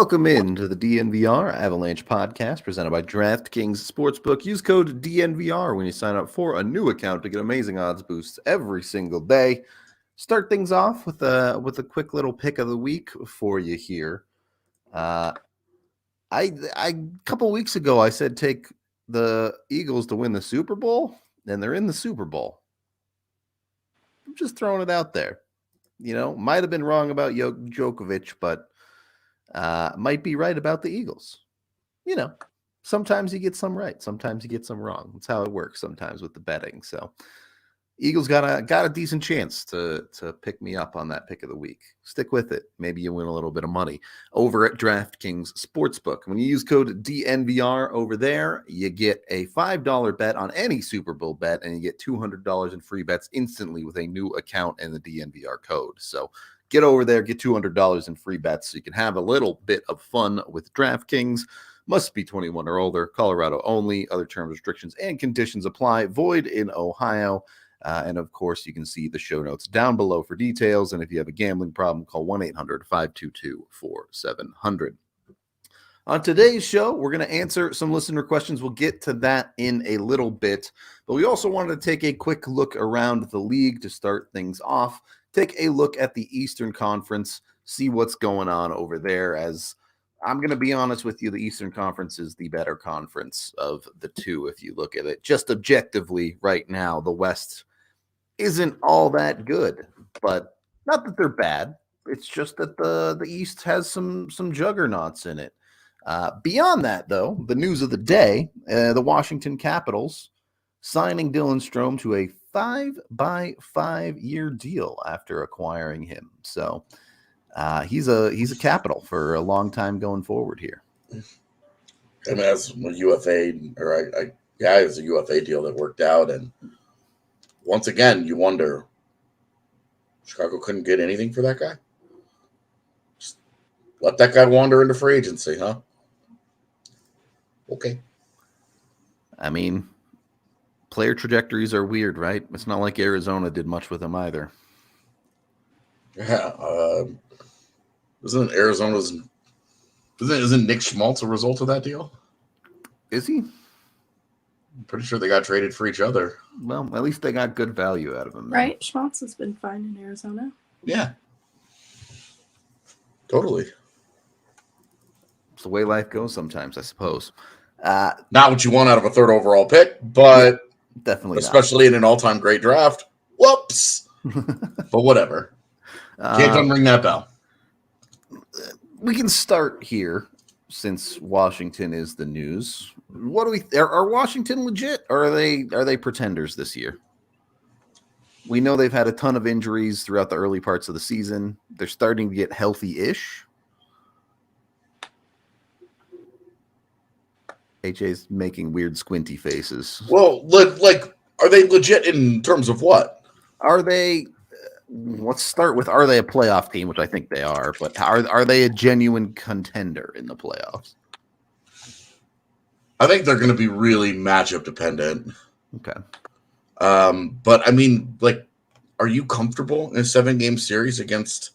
Welcome into the DNVR Avalanche Podcast presented by DraftKings Sportsbook. Use code DNVR when you sign up for a new account to get amazing odds boosts every single day. Start things off with a quick little pick of the week for you here. A couple weeks ago I said take the Eagles to win the Super Bowl, and they're in the Super Bowl. I'm just throwing it out there. Might have been wrong about Djokovic, but might be right about the Eagles. Sometimes you get some right, sometimes you get some wrong. That's how it works sometimes with the betting. So Eagles got a decent chance to pick me up on that pick of the week. Stick with it. Maybe you win a little bit of money over at DraftKings Sportsbook. When you use code DNVR over there, you get a $5 bet on any Super Bowl bet, and you get $200 in free bets instantly with a new account and the DNVR code. So get over there, get $200 in free bets so you can have a little bit of fun with DraftKings. Must be 21 or older, Colorado only. Other terms, restrictions, and conditions apply. Void in Ohio. And of course, you can see the show notes down below for details. And if you have a gambling problem, call 1-800-522-4700. On today's show, we're going to answer some listener questions. We'll get to that in a little bit. But we also wanted to take a quick look around the league to start things off. Take a look at the Eastern Conference, see what's going on over there. As I'm going to be honest with you, the Eastern Conference is the better conference of the two if you look at it. Just objectively right now, the West isn't all that good, but not that they're bad. It's just that the East has some juggernauts in it. Beyond that, though, the news of the day, the Washington Capitals signing Dylan Strome to a 5-by-5-year deal after acquiring him. So he's a Capital for a long time going forward here. I mean, that's a UFA, it's a UFA deal that worked out, and once again, you wonder, Chicago couldn't get anything for that guy? Just let that guy wander into free agency, huh? Okay. I mean, player trajectories are weird, right? It's not like Arizona did much with him either. Yeah. Isn't Nick Schmaltz a result of that deal? Is he? I'm pretty sure they got traded for each other. Well, at least they got good value out of him. Right? Schmaltz has been fine in Arizona. Yeah. Totally. It's the way life goes sometimes, I suppose. Not what you want out of a third overall pick, but definitely especially in an all-time great draft. Whoops. But whatever. Can't unring that bell. We can start here since Washington is the news. What do we are Washington legit, or are they pretenders this year? We know they've had a ton of injuries throughout the early parts of the season. They're starting to get healthy-ish. AJ's making weird squinty faces. Well, are they legit in terms of what? Are they? Let's start with, are they a playoff team, which I think they are, but are they a genuine contender in the playoffs? I think they're going to be really matchup dependent. Okay. But I mean, are you comfortable in a 7-game series against,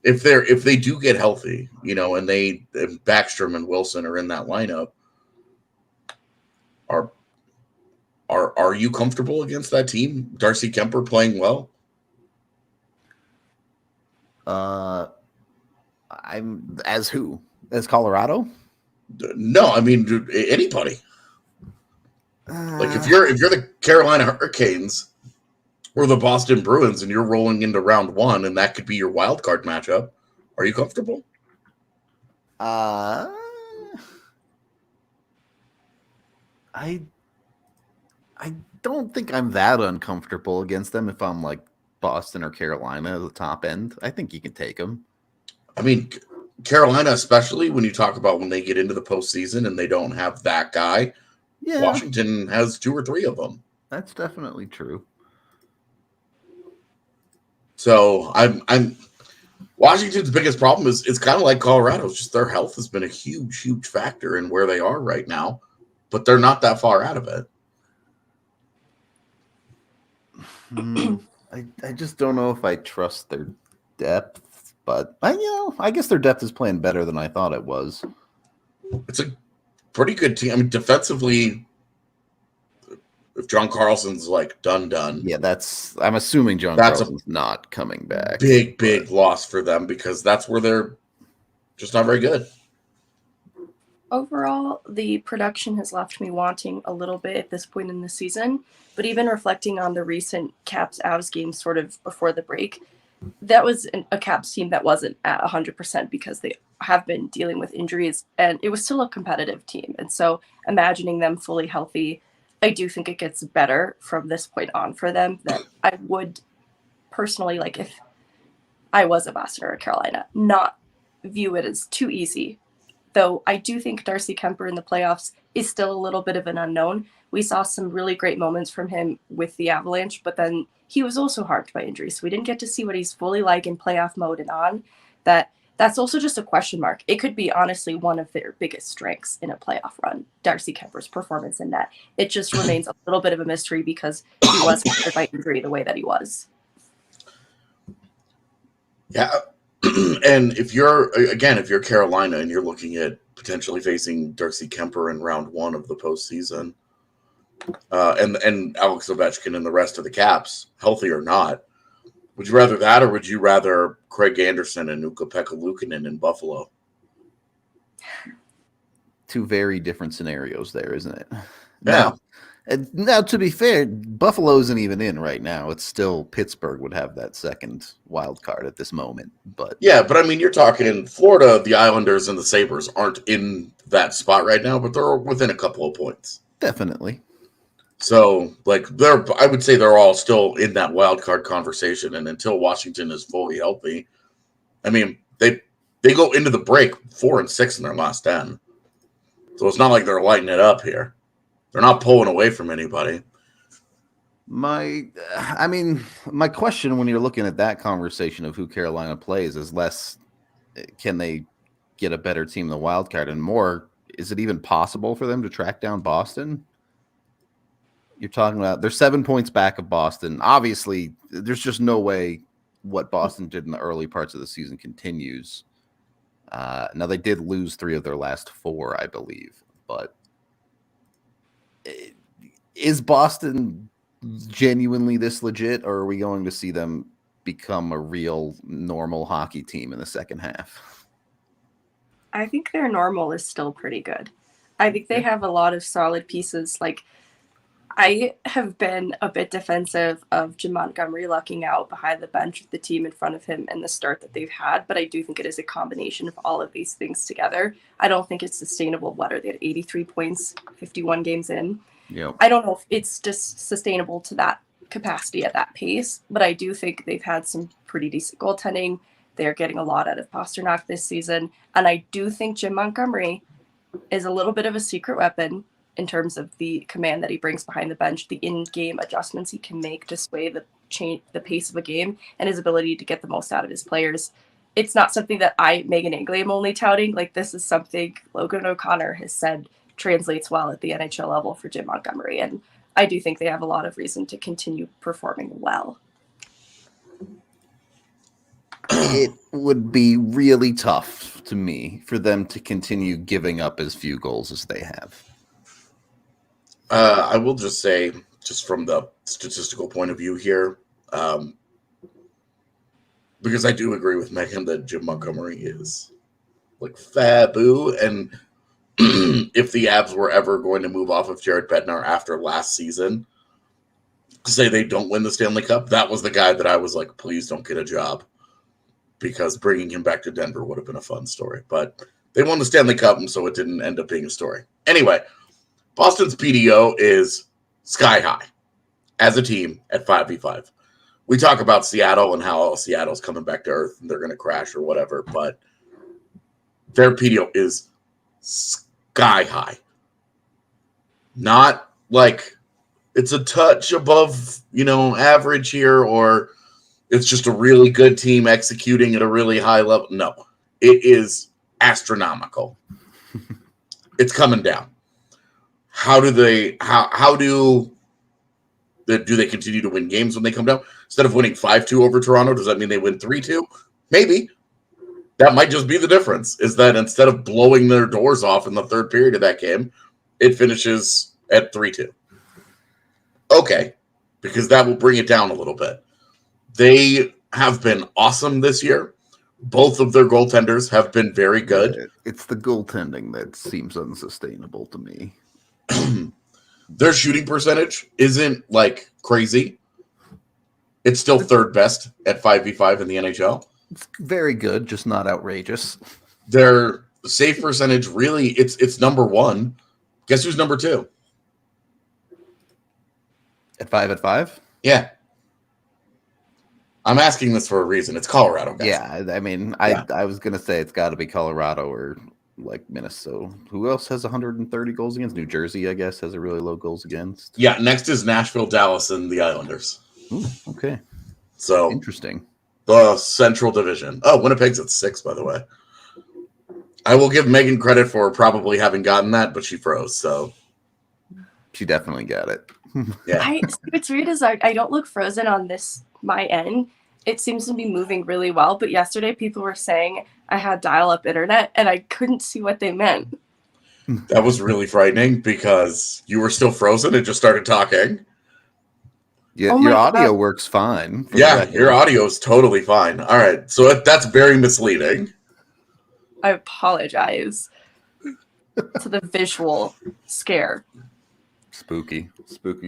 if they do get healthy, and Backstrom and Wilson are in that lineup, are you comfortable against that team? Darcy Kemper playing well? I'm as who? As Colorado? No, I mean anybody. If you're the Carolina Hurricanes or the Boston Bruins and you're rolling into round 1 and that could be your wild card matchup, are you comfortable? I don't think I'm that uncomfortable against them if I'm like Boston or Carolina at the top end. I think you can take them. I mean, Carolina, especially when you talk about when they get into the postseason and they don't have that guy. Yeah. Washington has 2 or 3 of them. That's definitely true. So I'm Washington's biggest problem is it's kind of like Colorado's. Just their health has been a huge, huge factor in where they are right now, but they're not that far out of it. I just don't know if I trust their depth But I guess their depth is playing better than I thought it was. It's a pretty good team. I mean, defensively, if John Carlson's like done. Yeah, I'm assuming Carlson's not coming back. Big loss for them because that's where they're just not very good. Overall, the production has left me wanting a little bit at this point in the season, but even reflecting on the recent Caps-Avs game sort of before the break, that was a Caps team that wasn't at 100% because they have been dealing with injuries, and it was still a competitive team. And so imagining them fully healthy, I do think it gets better from this point on for them. That I would personally, like if I was a Boston or a Carolina, not view it as too easy. Though I do think Darcy Kemper in the playoffs is still a little bit of an unknown. We saw some really great moments from him with the Avalanche, but then he was also harmed by injury. So we didn't get to see what he's fully like in playoff mode and on. That's also just a question mark. It could be honestly one of their biggest strengths in a playoff run, Darcy Kemper's performance in that. It just remains a little bit of a mystery because he was hampered by injury the way that he was. Yeah. And if you're Carolina and you're looking at potentially facing Darcy Kemper in round 1 of the postseason, and Alex Ovechkin and the rest of the Caps, healthy or not, would you rather that or would you rather Craig Anderson and Ukko-Pekka Luukkonen in Buffalo? Two very different scenarios there, isn't it? Yeah. Now, to be fair, Buffalo isn't even in right now. It's still Pittsburgh would have that second wild card at this moment. But I mean, you're talking Florida, the Islanders, and the Sabres aren't in that spot right now, but they're within a couple of points. Definitely. So, I would say they're all still in that wild card conversation, and until Washington is fully healthy, I mean, they go into the break 4-6 in their last 10. So it's not like they're lighting it up here. They're not pulling away from anybody. My question when you're looking at that conversation of who Carolina plays is less, can they get a better team in the wild card, and more, is it even possible for them to track down Boston? You're talking about they're 7 points back of Boston. Obviously, there's just no way what Boston did in the early parts of the season continues. Now, they did lose 3 of their last 4, I believe, but is Boston genuinely this legit, or are we going to see them become a real normal hockey team in the second half? I think their normal is still pretty good. I think they have a lot of solid pieces. Like, I have been a bit defensive of Jim Montgomery lucking out behind the bench with the team in front of him and the start that they've had, but I do think it is a combination of all of these things together. I don't think it's sustainable. What are they at 83 points, 51 games in? Yeah. I don't know if it's just sustainable to that capacity at that pace, but I do think they've had some pretty decent goaltending. They're getting a lot out of Pasternak this season, and I do think Jim Montgomery is a little bit of a secret weapon in terms of the command that he brings behind the bench, the in-game adjustments he can make to sway the pace of a game, and his ability to get the most out of his players. It's not something that Meghan Angley, am only touting. Like, this is something Logan O'Connor has said translates well at the NHL level for Jim Montgomery, and I do think they have a lot of reason to continue performing well. It would be really tough to me for them to continue giving up as few goals as they have. I will just say, just from the statistical point of view here, because I do agree with Meghan that Jim Montgomery is like Fabu, and if the Avs were ever going to move off of Jared Bednar after last season, to say they don't win the Stanley Cup, that was the guy that I was like, please don't get a job, because bringing him back to Denver would have been a fun story. But they won the Stanley Cup, and so it didn't end up being a story. Anyway, Boston's PDO is sky high as a team at 5v5. We talk about Seattle and how Seattle's coming back to earth and they're going to crash or whatever, but their PDO is sky high. Not like it's a touch above, average here, or it's just a really good team executing at a really high level. No, it is astronomical. It's coming down. How do they continue to win games when they come down? Instead of winning 5-2 over Toronto, does that mean they win 3-2? Maybe. That might just be the difference, is that instead of blowing their doors off in the third period of that game, it finishes at 3-2. Okay, because that will bring it down a little bit. They have been awesome this year. Both of their goaltenders have been very good. It's the goaltending that seems unsustainable to me. Their shooting percentage isn't like crazy. It's still third best at 5v5 in the NHL. It's very good, just not outrageous. Their save percentage, really, it's number one. Guess who's number two? At 5-5? Yeah. I'm asking this for a reason. It's Colorado, guys. Yeah, I mean, I was going to say it's got to be Colorado or like Minnesota. Who else has 130 goals against? New Jersey, I guess, has a really low goals against. Yeah, next is Nashville, Dallas, and the Islanders. Ooh, okay. So interesting. The Central Division. Oh, Winnipeg's at 6, by the way. I will give Meghan credit for probably having gotten that, but she froze, so. She definitely got it. Yeah. What's weird is I don't look frozen on my end. It seems to be moving really well, but yesterday people were saying I had dial-up internet, and I couldn't see what they meant. That was really frightening because you were still frozen and just started talking. Yeah, your audio works fine. Yeah, your audio is totally fine. All right, so that's very misleading. I apologize to the visual scare. Spooky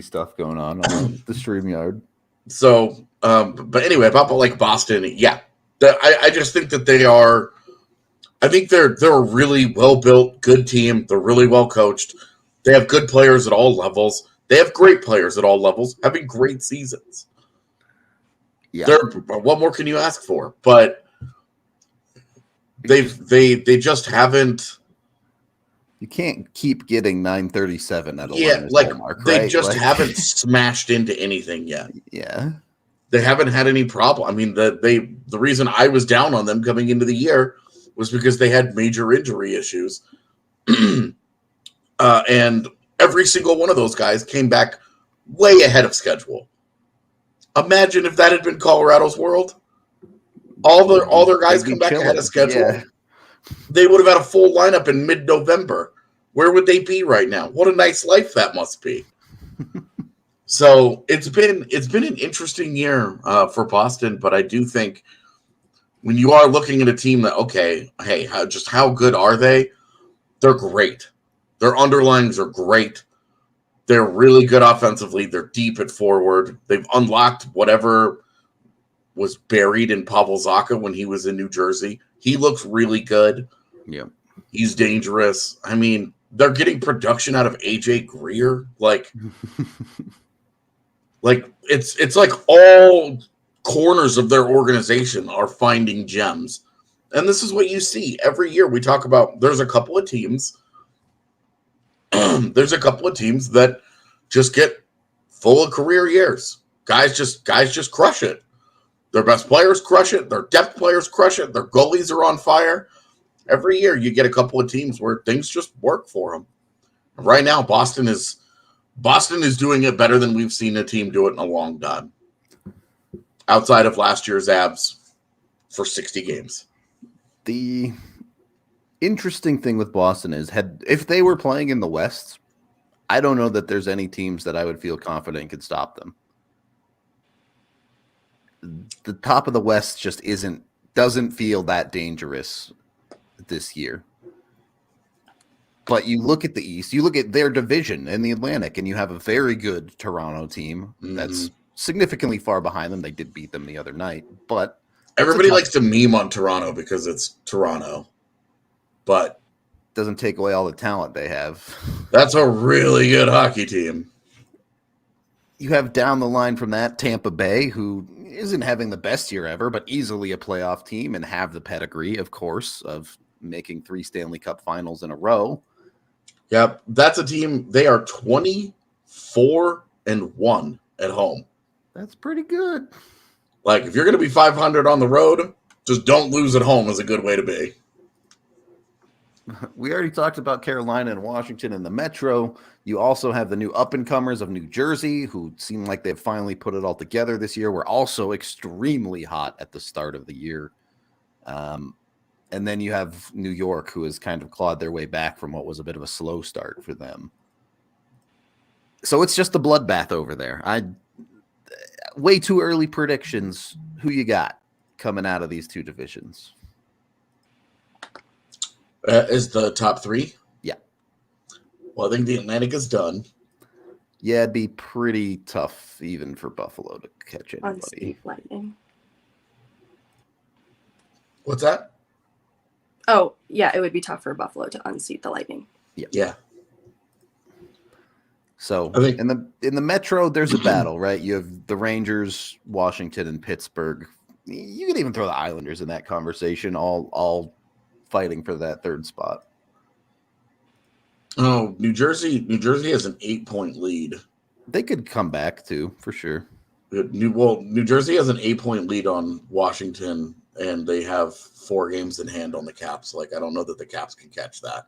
stuff going on the StreamYard. So, but anyway, about like Boston, yeah, I just think that they are. I think they're a really well built, good team. They're really well coached. They have good players at all levels. They have great players at all levels, having great seasons. Yeah. What more can you ask for? But they just haven't. You can't keep getting 937 at a mark, they right? Just haven't smashed into anything yet. Yeah, they haven't had any problem. I mean, the reason I was down on them coming into the year was because they had major injury issues, and every single one of those guys came back way ahead of schedule. Imagine if that had been Colorado's world. All their guys come back ahead of schedule. Yeah. They would have had a full lineup in mid-November. Where would they be right now? What a nice life that must be. So it's been an interesting year for Boston, but I do think when you are looking at a team that how good are they? They're great. Their underlines are great. They're really good offensively. They're deep at forward. They've unlocked whatever was buried in Pavel Zacha when he was in New Jersey. He looks really good. Yeah. He's dangerous. I mean, they're getting production out of AJ Greer. Like it's like all corners of their organization are finding gems. And this is what you see every year. We talk about there's a couple of teams that just get full of career years. Guys just crush it. Their best players crush it. Their depth players crush it. Their goalies are on fire. Every year you get a couple of teams where things just work for them. Right now, Boston is doing it better than we've seen a team do it in a long time. Outside of last year's Avs for 60 games. The interesting thing with Boston is if they were playing in the West, I don't know that there's any teams that I would feel confident could stop them. The top of the West just doesn't feel that dangerous this year. But you look at the East, you look at their division in the Atlantic, and you have a very good Toronto team that's significantly far behind them. They did beat them the other night, but everybody likes to meme on Toronto because it's Toronto, but doesn't take away all the talent they have. That's a really good hockey team. You have down the line from that Tampa Bay, who isn't having the best year ever, but easily a playoff team and have the pedigree, of course, of making 3 Stanley Cup finals in a row. Yep, that's a team. They are 24-1 at home. That's pretty good. Like, if you're going to be 500 on the road, just don't lose at home is a good way to be. We already talked about Carolina and Washington in the Metro. You also have the new up-and-comers of New Jersey, who seem like they've finally put it all together this year. We're also extremely hot at the start of the year. And then you have New York, who has kind of clawed their way back from what was a bit of a slow start for them. So it's just a bloodbath over there. Way too early predictions. Who you got coming out of these two divisions? Is the top three? Yeah. Well, I think the Atlantic is done. Yeah, it'd be pretty tough even for Buffalo to catch anybody. Unseat Lightning. What's that? Oh, yeah, it would be tough for Buffalo to unseat the Lightning. Yeah. So I think- in the Metro, there's a battle, right? You have the Rangers, Washington, and Pittsburgh. You could even throw the Islanders in that conversation, all fighting for that third spot. Oh, New Jersey has an 8-point lead. They could come back too, for sure. New Jersey has an 8-point lead on Washington, and they have 4 games in hand on the Caps. Like, I don't know that the Caps can catch that.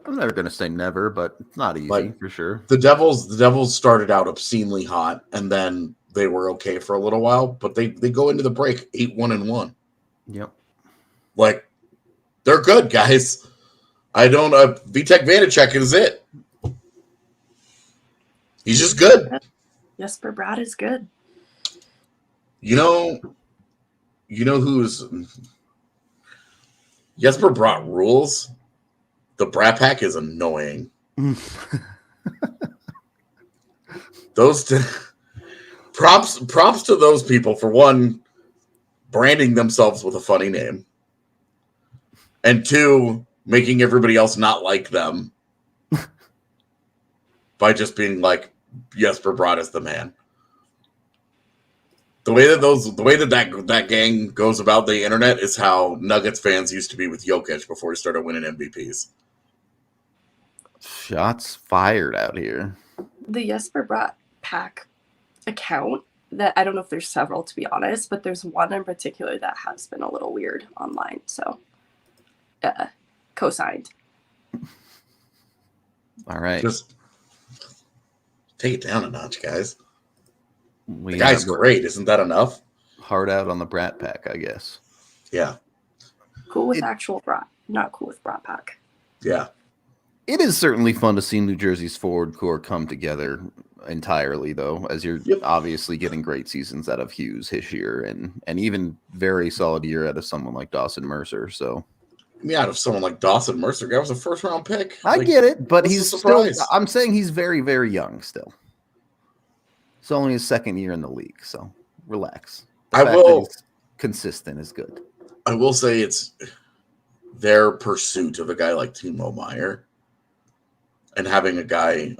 I'm never going to say never, but it's not easy for sure. The Devils started out obscenely hot, and then they were okay for a little while, but they go into the break 8-1-1. Yep. Like, they're good, guys. I don't Vitek Vanacek is it. He's just good. Jesper Bratt is good. You know who's Jesper Bratt rules? The Brat Pack is annoying. Props to those people for one, branding themselves with a funny name, and 2, making everybody else not like them by just being like, Jesper Bratt is the man. The way that gang goes about the internet is how Nuggets fans used to be with Jokic before he started winning MVPs. Shots fired out here. The Jesper Bratt Pack account, that I don't know if there's several, to be honest, but there's one in particular that has been a little weird online. So, co-signed. All right. Just take it down a notch, guys. The guy's great. Isn't that enough? Hard out on the Brat Pack, I guess. Yeah. Cool with actual Brat, not cool with Brat Pack. Yeah. It is certainly fun to see New Jersey's forward core come together entirely, though, as you're obviously getting great seasons out of Hughes, Hischier, and even very solid year out of someone like Dawson Mercer. So, I mean, out of someone like Dawson Mercer, guy was a first-round pick. I get it, but what's he's the still. surprise? I'm saying he's very, very young still. It's only his second year in the league, so relax. The fact that he's consistent is good. I will say it's their pursuit of a guy like Timo Meyer and having a guy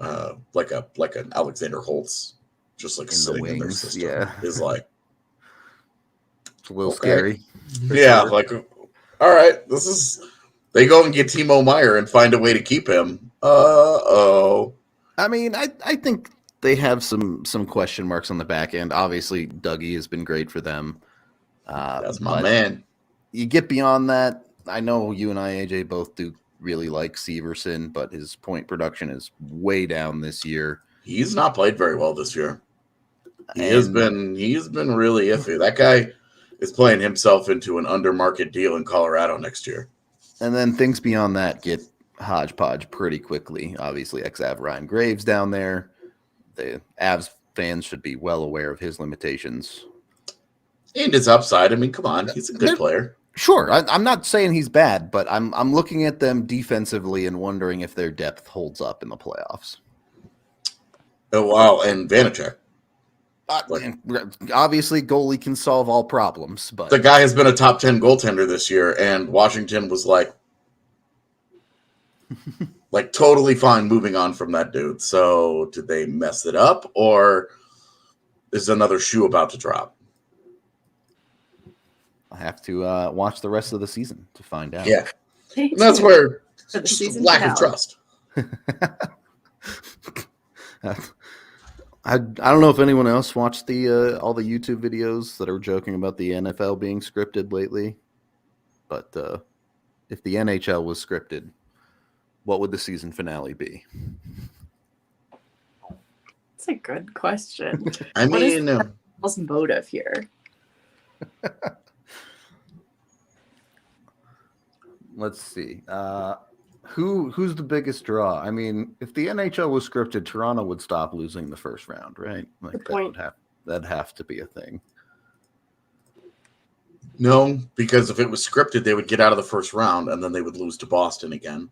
like an Alexander Holtz just like sitting in their system is like it's a little scary. Yeah, sure. Like all right, they go and get Timo Meyer and find a way to keep him. I mean, I think they have some question marks on the back end. Obviously, Dougie has been great for them. That's my man. You get beyond that. I know you and I, AJ, both do really like Severson, but his point production is way down this year. He's not played very well this year. He's been really iffy. That guy is playing himself into an undermarket deal in Colorado next year. And then things beyond that get hodgepodge pretty quickly. Obviously, ex-Av Ryan Graves down there. The Avs fans should be well aware of his limitations. And his upside. I mean, come on. He's a good player. Sure. I'm not saying he's bad, but I'm looking at them defensively and wondering if their depth holds up in the playoffs. Oh, wow. And Vanacek. Obviously, goalie can solve all problems. But the guy has been a top 10 goaltender this year, and Washington was like totally fine moving on from that dude. So did they mess it up, or is another shoe about to drop? I have to watch the rest of the season to find out. Yeah, and that's where just lack of trust. I don't know if anyone else watched the all the YouTube videos that are joking about the NFL being scripted lately, but if the NHL was scripted, what would the season finale be? That's a good question. I mean, what's motive here? let's see. Who's the biggest draw? I mean, if the NHL was scripted, Toronto would stop losing the first round, right? Like Good point. that'd have to be a thing. No, because if it was scripted, they would get out of the first round and then they would lose to Boston again.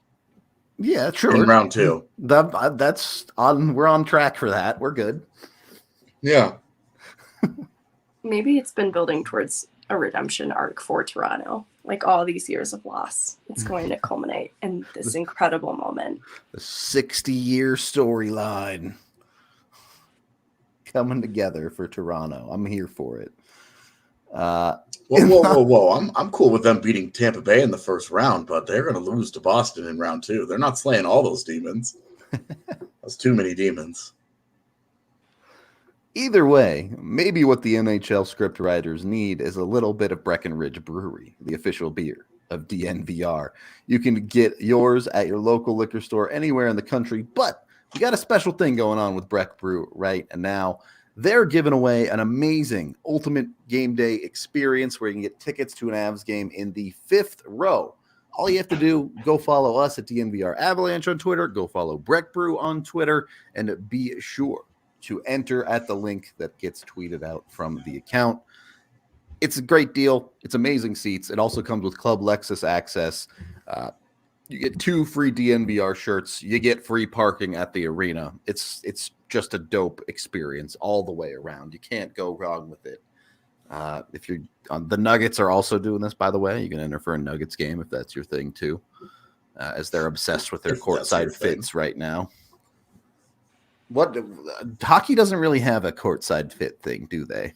Yeah, sure. In round 2. That's on. We're on track for that. We're good. Yeah. Maybe it's been building towards a redemption arc for Toronto. Like all these years of loss, it's going to culminate in this incredible moment. The 60-year storyline coming together for Toronto. I'm here for it. Whoa. I'm cool with them beating Tampa Bay in the first round, but they're going to lose to Boston in round 2. They're not slaying all those demons. That's too many demons. Either way, maybe what the NHL script writers need is a little bit of Breckenridge Brewery, the official beer of DNVR. You can get yours at your local liquor store anywhere in the country, but we got a special thing going on with Breck Brew right now. They're giving away an amazing ultimate game day experience where you can get tickets to an Avs game in the 5th row. All you have to do, go follow us at DNVR Avalanche on Twitter, go follow Breck Brew on Twitter, and be sure to enter at the link that gets tweeted out from the account. It's a great deal. It's amazing seats. It also comes with Club Lexus access. You get 2 free DNVR shirts. You get free parking at the arena. It's just a dope experience all the way around. You can't go wrong with it. If you're the Nuggets are also doing this, by the way. You can enter for a Nuggets game if that's your thing too, as they're obsessed with their courtside fits right now. What hockey doesn't really have a courtside fit thing, do they?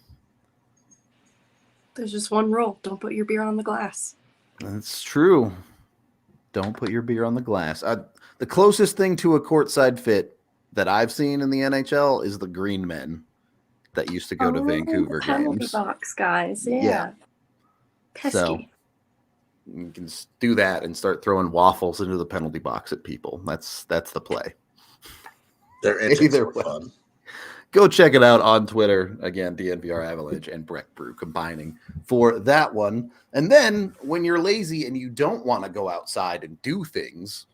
There's just one rule: don't put your beer on the glass. That's true. Don't put your beer on the glass. The closest thing to a courtside fit that I've seen in the NHL is the Green Men that used to go to Vancouver penalty games. Box guys, yeah. Pesky. So you can do that and start throwing waffles into the penalty box at people. That's the play. Their antics are fun. Go check it out on Twitter. Again, DNVR Avalanche and Breck Brew combining for that one. And then when you're lazy and you don't want to go outside and do things,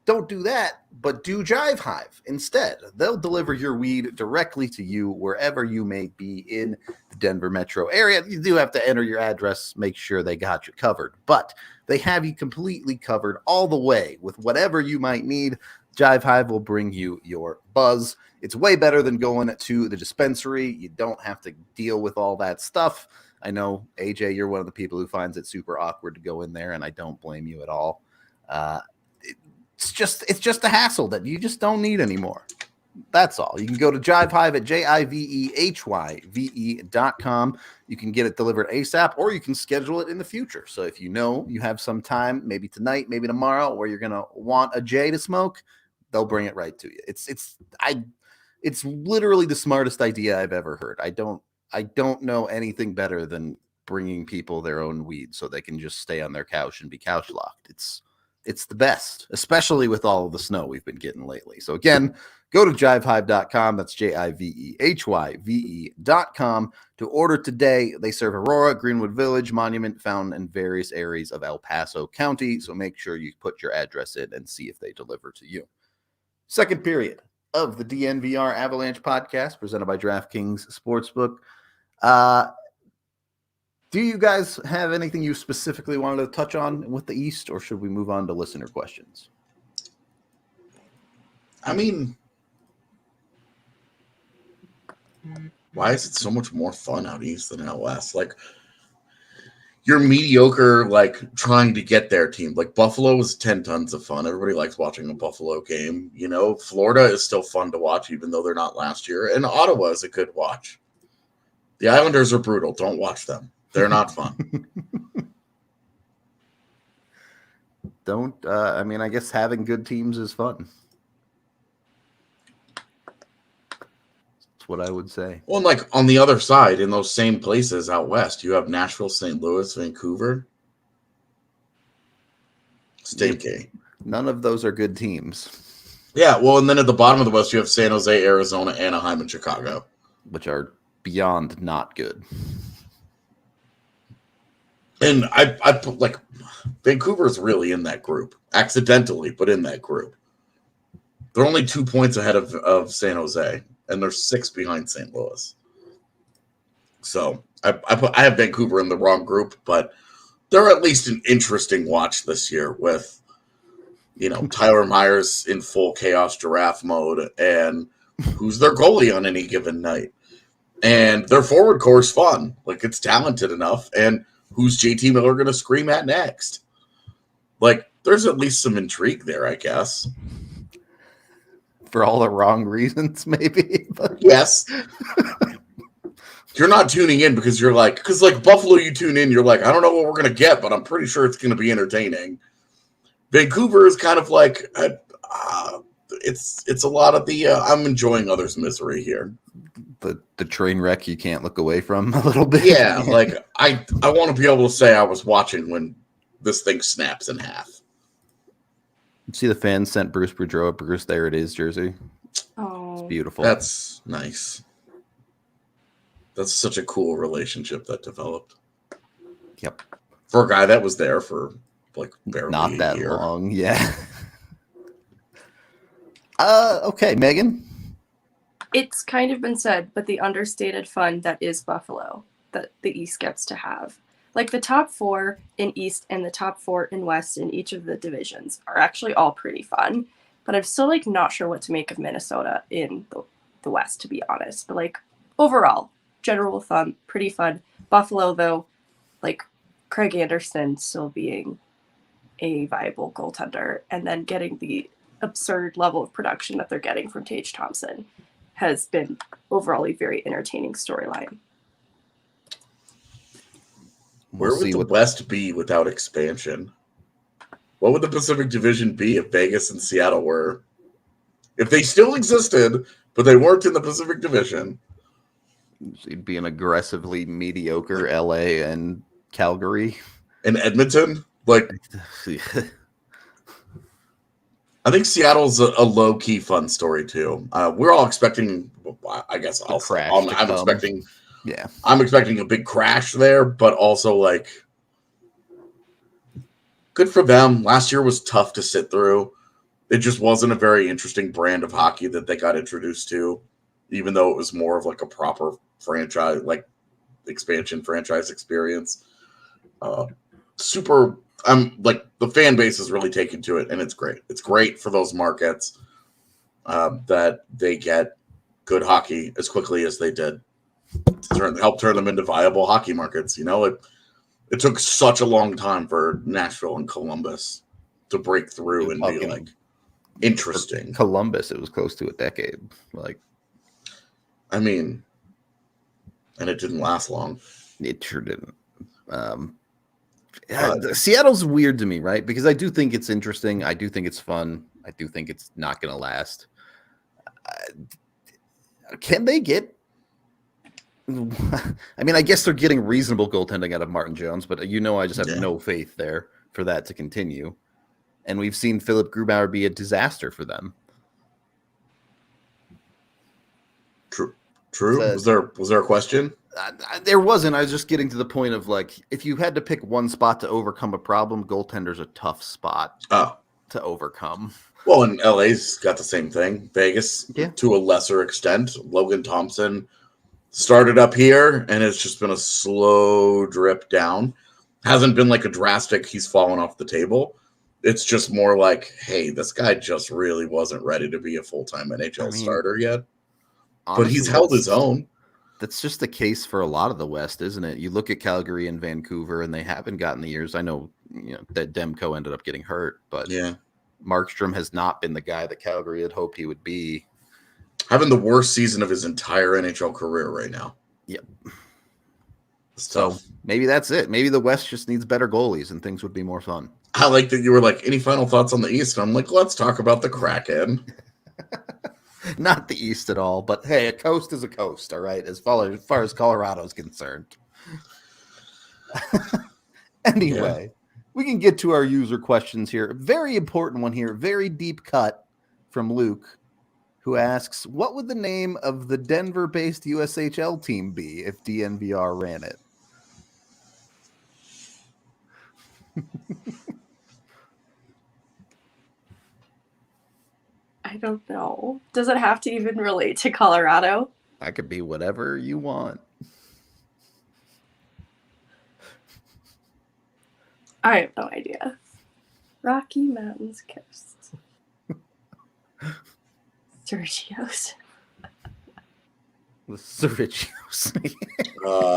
don't do that, but do Jive Hive instead. They'll deliver your weed directly to you wherever you may be in the Denver metro area. You do have to enter your address, make sure they got you covered, but they have you completely covered all the way with whatever you might need. Jive Hive will bring you your buzz. It's way better than going to the dispensary. You don't have to deal with all that stuff. I know, AJ, you're one of the people who finds it super awkward to go in there, and I don't blame you at all. It's just a hassle that you just don't need anymore. That's all. You can go to Jive Hive at JIVEHYVE.com. You can get it delivered ASAP, or you can schedule it in the future. So if you know you have some time, maybe tonight, maybe tomorrow, where you're going to want a J to smoke, they'll bring it right to you. It's literally the smartest idea I've ever heard. I don't know anything better than bringing people their own weed so they can just stay on their couch and be couch locked. It's the best, especially with all of the snow we've been getting lately. So again, go to jivehive.com. That's JIVEHYVE.com to order today. They serve Aurora, Greenwood Village, Monument, Fountain, and various areas of El Paso County. So make sure you put your address in and see if they deliver to you. Second period of the DNVR Avalanche podcast presented by DraftKings Sportsbook. Do you guys have anything you specifically wanted to touch on with the East, or should we move on to listener questions? I mean, why is it so much more fun out East than out West? Like, you're mediocre, like, trying to get their team. Like, Buffalo is 10 tons of fun. Everybody likes watching a Buffalo game. You know, Florida is still fun to watch, even though they're not last year. And Ottawa is a good watch. The Islanders are brutal. Don't watch them. They're not fun. I guess having good teams is fun. That's what I would say. Well, like on the other side, in those same places out West, you have Nashville, St. Louis, Vancouver. Stinky. None of those are good teams. Yeah, well, and then at the bottom of the West, you have San Jose, Arizona, Anaheim, and Chicago. Which are beyond not good. And I put like Vancouver's really in that group, accidentally, but in that group. They're only 2 points ahead of San Jose, and they're 6 behind St. Louis. So I have Vancouver in the wrong group, but they're at least an interesting watch this year with, Tyler Myers in full chaos giraffe mode, and who's their goalie on any given night. And their forward core is fun. Like, it's talented enough. And who's JT Miller going to scream at next? Like, there's at least some intrigue there, I guess. For all the wrong reasons, maybe. But Yes. You're not tuning in because you're like, Buffalo, you tune in, you're like, I don't know what we're going to get, but I'm pretty sure it's going to be entertaining. Vancouver is kind of like, it's a lot of the, I'm enjoying others' misery here. The train wreck you can't look away from a little bit. Yeah, like, I want to be able to say I was watching when this thing snaps in half. See, the fans sent Bruce Boudreau a Bruce There It Is jersey. Oh, It's beautiful. That's nice. That's such a cool relationship that developed. Yep. For a guy that was there for like barely Not that a year. long. Yeah. Okay, Megan. it's kind of been said, but the understated fun that is Buffalo that the East gets to have. Like the top 4 in East and the top 4 in West in each of the divisions are actually all pretty fun. But I'm still like not sure what to make of Minnesota in the West, to be honest. But like overall, general fun, pretty fun. Buffalo, though, like Craig Anderson still being a viable goaltender and then getting the absurd level of production that they're getting from Tage Thompson has been overall a very entertaining storyline. Where would the West be without expansion? What would the Pacific Division be if Vegas and Seattle were? If they still existed, but they weren't in the Pacific Division. It'd be an aggressively mediocre LA and Calgary. And Edmonton? Like, I think Seattle's a low-key fun story, too. We're all expecting, I guess I'm expecting... Yeah, I'm expecting a big crash there, but also like good for them. Last year was tough to sit through. It just wasn't a very interesting brand of hockey that they got introduced to, even though it was more of like a proper franchise, like expansion franchise experience. Like the fan base is really taken to it, and it's great. It's great for those markets that they get good hockey as quickly as they did. Help turn them into viable hockey markets. It took such a long time for Nashville and Columbus to break through and be like interesting. Columbus, it was close to a decade. And it didn't last long. It sure didn't. Seattle's weird to me, right? Because I do think it's interesting. I do think it's fun. I do think it's not going to last. Can they get? I guess they're getting reasonable goaltending out of Martin Jones, but I just have no faith there for that to continue. And we've seen Philip Grubauer be a disaster for them. True. Was there a question? There wasn't. I was just getting to the point of if you had to pick one spot to overcome a problem, goaltender's a tough spot to overcome. Well, and LA's got the same thing. Vegas, to a lesser extent. Logan Thompson started up here, and it's just been a slow drip down. Hasn't been like a drastic, he's fallen off the table. It's just more like, hey, this guy just really wasn't ready to be a full-time NHL starter yet. Honestly, but he's held his own. That's just the case for a lot of the West, isn't it? You look at Calgary and Vancouver, and they haven't gotten the years. I know, that Demko ended up getting hurt, but Markstrom has not been the guy that Calgary had hoped he would be. Having the worst season of his entire NHL career right now. Yep. So maybe that's it. Maybe the West just needs better goalies and things would be more fun. I like that you were like, any final thoughts on the East? And I'm like, let's talk about the Kraken. Not the East at all, but hey, a coast is a coast, all right, as far as Colorado is concerned. Anyway, we can get to our user questions here. Very important one here, very deep cut from Luke, who asks, what would the name of the Denver-based USHL team be if DNVR ran it? I don't know. Does it have to even relate to Colorado? I could be whatever you want. I have no idea. Rocky Mountains Coast. Sergio's. The Cerritos.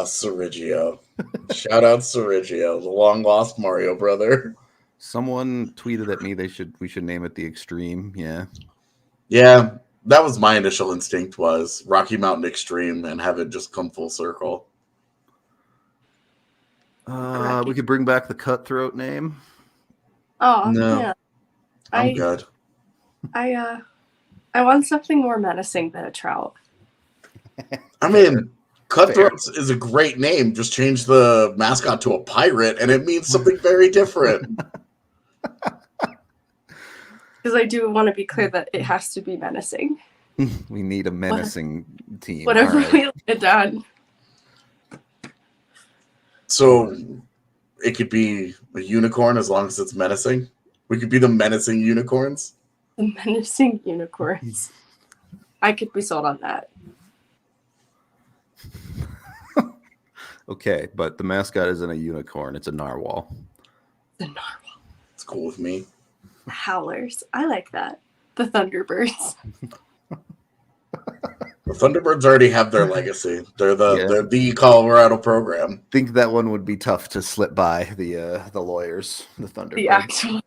Sergio. Shout out Sergio, the long lost Mario brother. Someone tweeted at me we should name it the Extreme. Yeah. Yeah, that was my initial instinct, was Rocky Mountain Extreme, and have it just come full circle. We could bring back the Cutthroat name. Oh, No. yeah. I'm good. I want something more menacing than a trout. I mean, Cutthroats is a great name. Just change the mascot to a pirate, and it means something very different. Because I do want to be clear that it has to be menacing. We need a menacing team. Whatever All right. we get done. So it could be a unicorn as long as it's menacing. We could be the menacing unicorns. The menacing unicorns. I could be sold on that. Okay, but the mascot isn't a unicorn; it's a narwhal. The narwhal. It's cool with me. The howlers. I like that. The Thunderbirds. The Thunderbirds already have their legacy. They're the Colorado program. I think that one would be tough to slip by the lawyers, the Thunderbirds. The actual.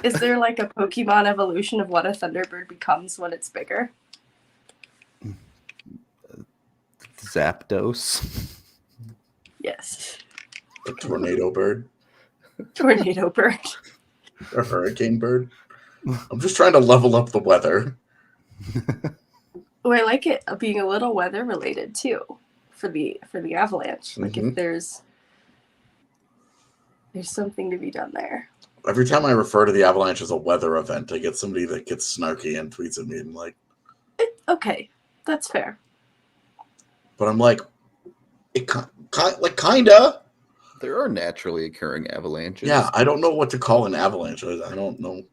Is there like a Pokemon evolution of what a Thunderbird becomes when it's bigger? Zapdos. Yes. A tornado bird. Tornado bird. A hurricane bird. I'm just trying to level up the weather. Oh, I like it being a little weather related too for the Avalanche. Like if there's something to be done there. Every time I refer to the Avalanche as a weather event, I get somebody that gets snarky and tweets at me and like, Okay, that's fair. but I'm like, kinda. There are naturally occurring avalanches. Yeah, I don't know what to call an avalanche. I don't know.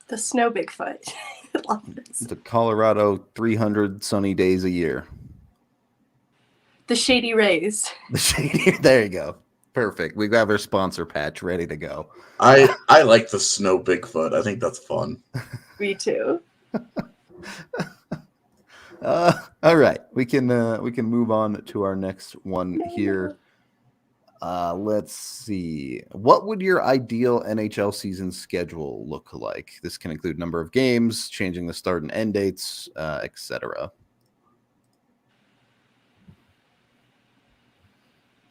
The snow Bigfoot. I love this. The Colorado 300 sunny days a year. The Shady Rays. The shady. There you go. Perfect. We have our sponsor patch ready to go. I like the snow Bigfoot. I think that's fun. Me too. All right, we can move on to our next one here. Let's see. What would your ideal NHL season schedule look like? This can include number of games, changing the start and end dates, etc.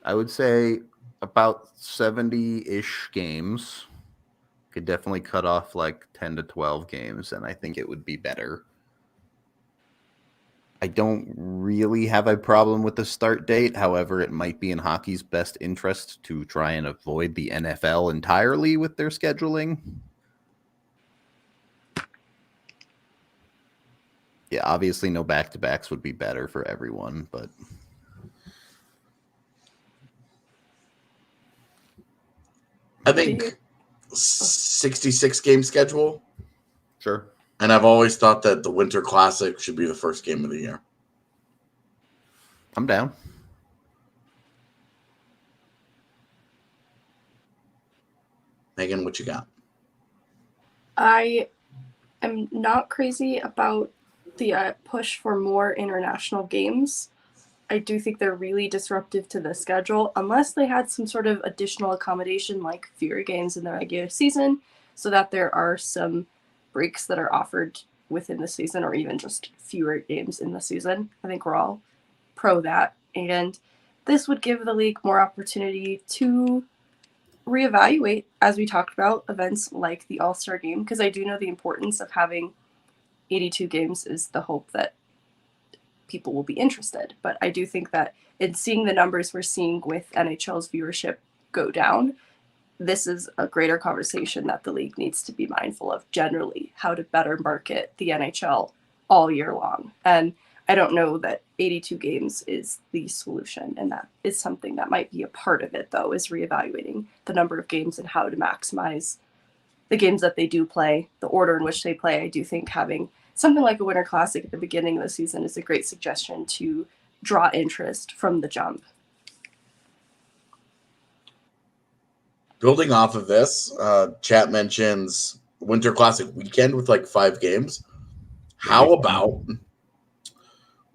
I would say about 70-ish games. Could definitely cut off like 10 to 12 games, and I think it would be better. I don't really have a problem with the start date. However, it might be in hockey's best interest to try and avoid the NFL entirely with their scheduling. Yeah, obviously no back-to-backs would be better for everyone, but I think 66 game schedule. sure. And I've always thought that the Winter Classic should be the first game of the year. I'm down. Megan, what you got? I am not crazy about the push for more international games. I do think they're really disruptive to the schedule, unless they had some sort of additional accommodation like fewer games in the regular season, so that there are some breaks that are offered within the season, or even just fewer games in the season. I think we're all pro that. And this would give the league more opportunity to reevaluate, as we talked about, events like the All-Star Game, because I do know the importance of having 82 games is the hope that people will be interested. But I do think that in seeing the numbers we're seeing with NHL's viewership go down, this is a greater conversation that the league needs to be mindful of generally, how to better market the NHL all year long. And I don't know that 82 games is the solution, and that is something that might be a part of it, though, is reevaluating the number of games and how to maximize the games that they do play, the order in which they play. I do think having something like a Winter Classic at the beginning of the season is a great suggestion to draw interest from the jump. Building off of this, chat mentions Winter Classic weekend with like 5 games. How about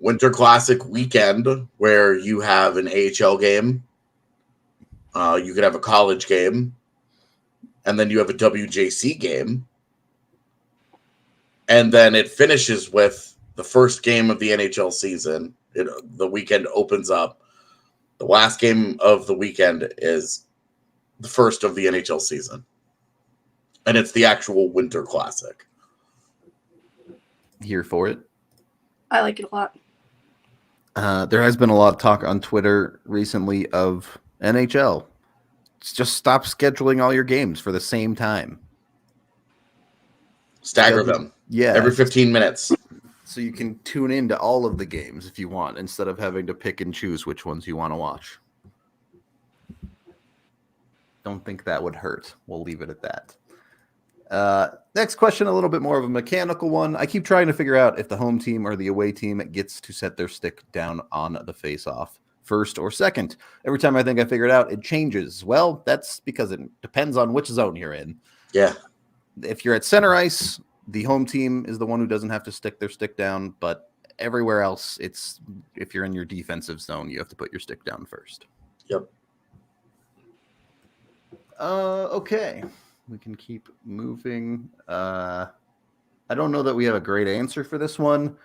Winter Classic weekend where you have an AHL game, you could have a college game, and then you have a WJC game, and then it finishes with the first game of the NHL season. The weekend opens up. The last game of the weekend is the first of the NHL season, and it's the actual Winter Classic. Here for it. I like it a lot. There has been a lot of talk on Twitter recently of NHL. Just stop scheduling all your games for the same time. Stagger them. Yeah. Every 15 minutes. So you can tune into all of the games if you want, instead of having to pick and choose which ones you want to watch. Don't think that would hurt. We'll leave it at that. Next question, a little bit more of a mechanical one. I keep trying to figure out if the home team or the away team gets to set their stick down on the face-off, first or second. Every time I think I figure it out, it changes. Well, that's because it depends on which zone you're in. Yeah. If you're at center ice, the home team is the one who doesn't have to stick their stick down, but everywhere else, it's if you're in your defensive zone, you have to put your stick down first. Yep. Okay. We can keep moving. I don't know that we have a great answer for this one.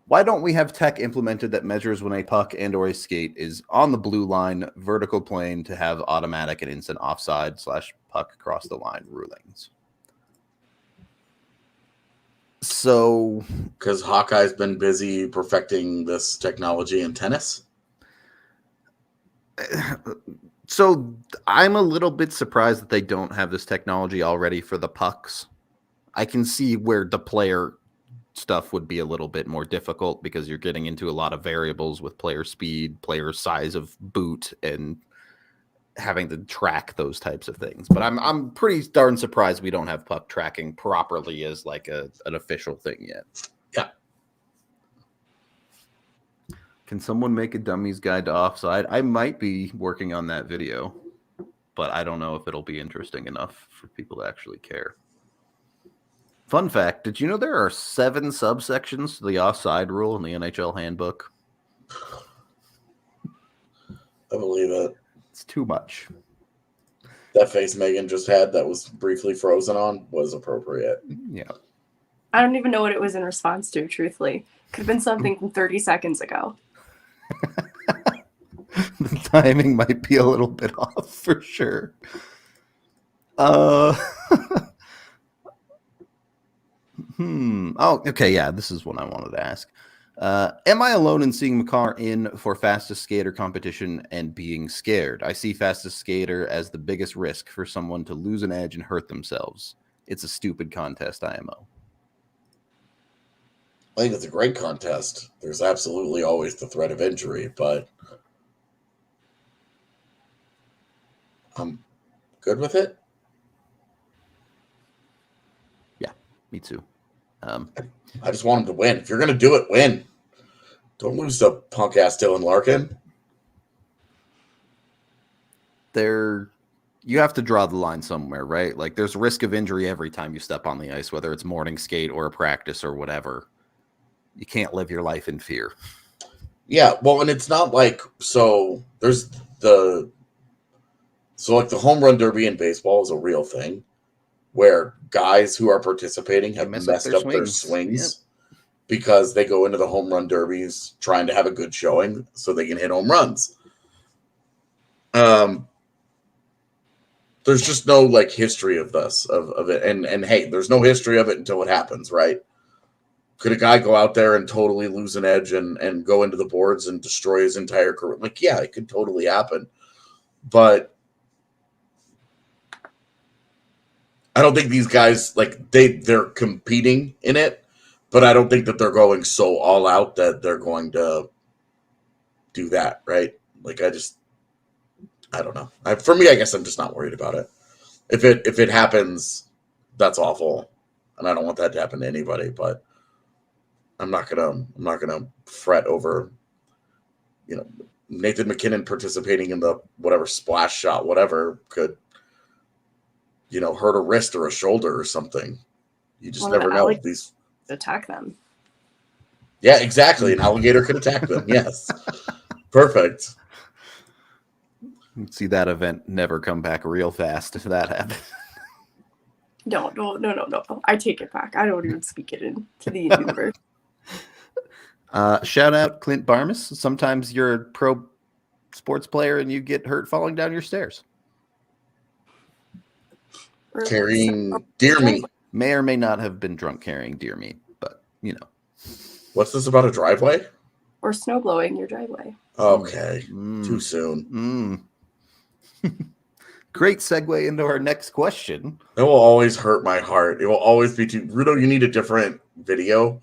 Why don't we have tech implemented that measures when a puck and or a skate is on the blue line, vertical plane, to have automatic and instant offside / puck across the line rulings? So, because Hawkeye's been busy perfecting this technology in tennis. So I'm a little bit surprised that they don't have this technology already for the pucks. I can see where the player stuff would be a little bit more difficult because you're getting into a lot of variables with player speed, player size of boot, and having to track those types of things. But I'm pretty darn surprised we don't have puck tracking properly as like an official thing yet. Yeah. Can someone make a dummies guide to offside? I might be working on that video, but I don't know if it'll be interesting enough for people to actually care. Fun fact, did you know there are 7 subsections to the offside rule in the NHL handbook? I believe it. It's too much. That face Meghan just had that was briefly frozen on was appropriate. Yeah. I don't even know what it was in response to, truthfully. Could have been something from 30 seconds ago. The timing might be a little bit off for sure. Oh, okay. Yeah, this is what I wanted to ask. Am I alone in seeing Makar in for fastest skater competition and being scared? I see fastest skater as the biggest risk for someone to lose an edge and hurt themselves. It's a stupid contest, IMO. I think it's a great contest. There's absolutely always the threat of injury, but I'm good with it. Yeah, me too. I just want him to win. If you're going to do it, win. Don't lose to punk-ass Dylan Larkin. You have to draw the line somewhere, right? Like, there's risk of injury every time you step on the ice, whether it's morning skate or a practice or whatever. You can't live your life in fear. Yeah, well, and it's not like, there's the home run derby in baseball is a real thing where guys who are participating have messed up their swings because they go into the home run derbies trying to have a good showing so they can hit home runs. There's just no like history of this, of it. And hey, there's no history of it until it happens, right? Could a guy go out there and totally lose an edge and go into the boards and destroy his entire career? Like, yeah, it could totally happen. But I don't think these guys, like, they're competing in it, But I don't think that they're going so all out that they're going to do that, right? Like, I don't know. For me, I guess I'm just not worried about it. If it happens, that's awful, and I don't want that to happen to anybody. But I'm not gonna fret over, Nathan McKinnon participating in the whatever splash shot, whatever could, hurt a wrist or a shoulder or something. You just never know. These attack them. Yeah, exactly. An alligator could attack them. Yes, perfect. See that event never come back real fast if that happens. No. I take it back. I don't even speak it into the universe. Shout out Clint Barmas. Sometimes you're a pro sports player and you get hurt falling down your stairs. Carrying deer meat. May or may not have been drunk carrying deer meat, but What's this about, a driveway? Or snow blowing your driveway. Okay. Too soon. Great segue into our next question. It will always hurt my heart. It will always be too. Rudo, you need a different video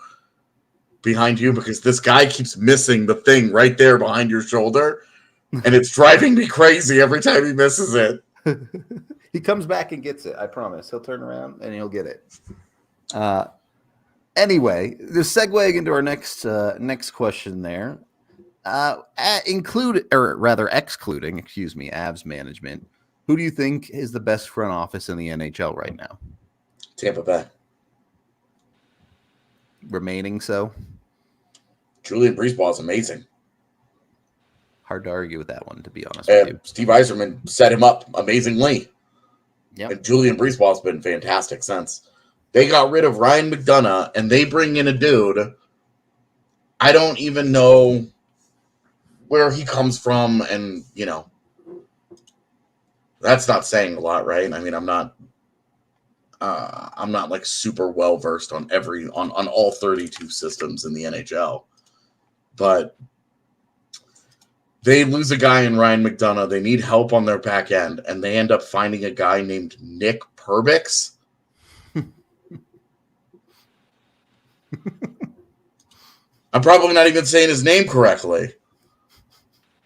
behind you because this guy keeps missing the thing right there behind your shoulder, and it's driving me crazy every time he misses it. He comes back and gets it. I promise. He'll turn around and he'll get it. Anyway, the segueing into our next question there, excluding, Avs management. Who do you think is the best front office in the NHL right now? Tampa Bay. Remaining so? Julian Breezeball is amazing. Hard to argue with that one, to be honest with you. Steve Yzerman set him up amazingly. Yep. And Julian Breezeball has been fantastic since. They got rid of Ryan McDonough, and they bring in a dude. I don't even know where he comes from, and, that's not saying a lot, right? I mean, I'm not like super well versed on on all 32 systems in the NHL, but they lose a guy in Ryan McDonough. They need help on their back end, and they end up finding a guy named Nick Perbix. I'm probably not even saying his name correctly,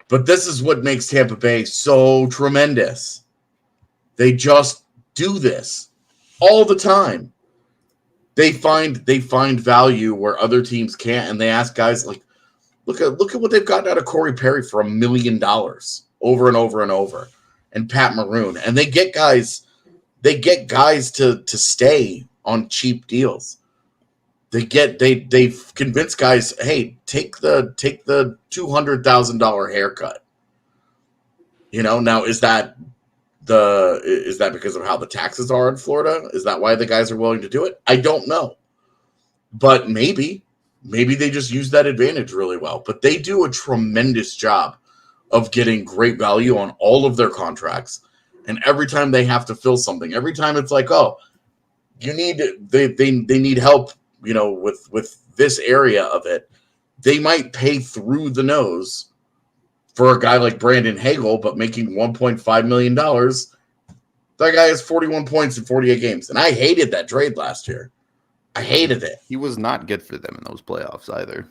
but this is what makes Tampa Bay so tremendous. They just do this all the time. They find value where other teams can't, and they ask guys like, look at what they've gotten out of Corey Perry for $1 million over and over and over, and Pat Maroon, and they get guys to stay on cheap deals. They've convinced guys, hey, take the $200,000 haircut. Now is that because of how the taxes are in Florida? Is that why the guys are willing to do it? I don't know. But maybe they just use that advantage really well. But they do a tremendous job of getting great value on all of their contracts. And every time they have to fill something, every time it's like, oh, they need help, with this area of it, they might pay through the nose for a guy like Brandon Hagel, but making $1.5 million. That guy has 41 points in 48 games. And I hated that trade last year. I hated it. He was not good for them in those playoffs either.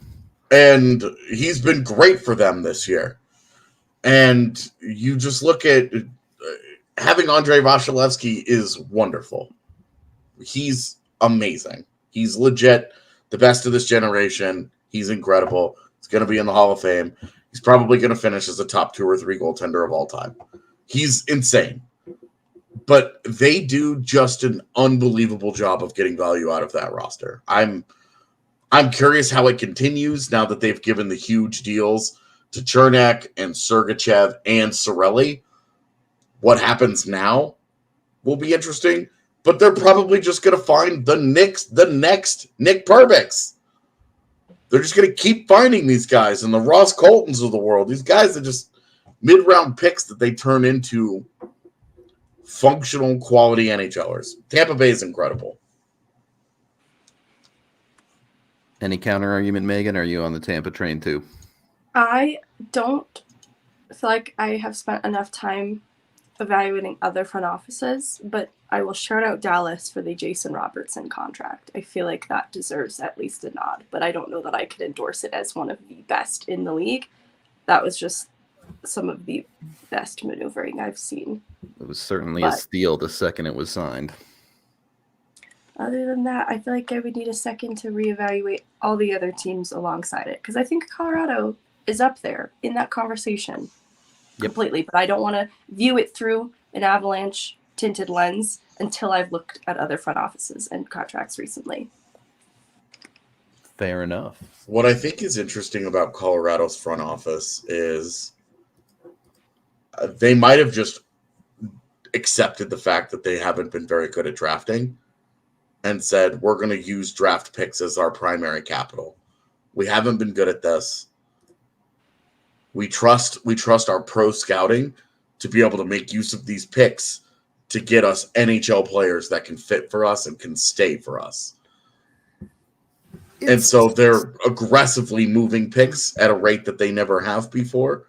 And he's been great for them this year. And you just look at having Andrei Vasilevsky is wonderful. He's amazing. He's legit the best of this generation. He's incredible. He's going to be in the Hall of Fame. He's probably going to finish as a top 2 or 3 goaltender of all time. He's insane. But they do just an unbelievable job of getting value out of that roster. I'm curious how it continues now that they've given the huge deals to Chernak and Sergachev and Cirelli. What happens now will be interesting. But they're probably just going to find the next Nick Perbix. They're just going to keep finding these guys and the Ross Coltons of the world. These guys are just mid-round picks that they turn into functional quality NHLers. Tampa Bay is incredible. Any counter argument, Megan? Are you on the Tampa train too? I don't feel like I have spent enough time evaluating other front offices, but I will shout out Dallas for the Jason Robertson contract. I feel like that deserves at least a nod, but I don't know that I could endorse it as one of the best in the league. That was just some of the best maneuvering I've seen. It was certainly a steal the second it was signed. Other than that, I feel like I would need a second to reevaluate all the other teams alongside it, because I think Colorado is up there in that conversation completely, but I don't want to view it through an Avalanche tinted lens until I've looked at other front offices and contracts recently. Fair enough. What I think is interesting about Colorado's front office is they might have just accepted the fact that they haven't been very good at drafting and said, we're going to use draft picks as our primary capital. We haven't been good at this. We trust our pro scouting to be able to make use of these picks to get us NHL players that can fit for us and can stay for us. And so they're aggressively moving picks at a rate that they never have before,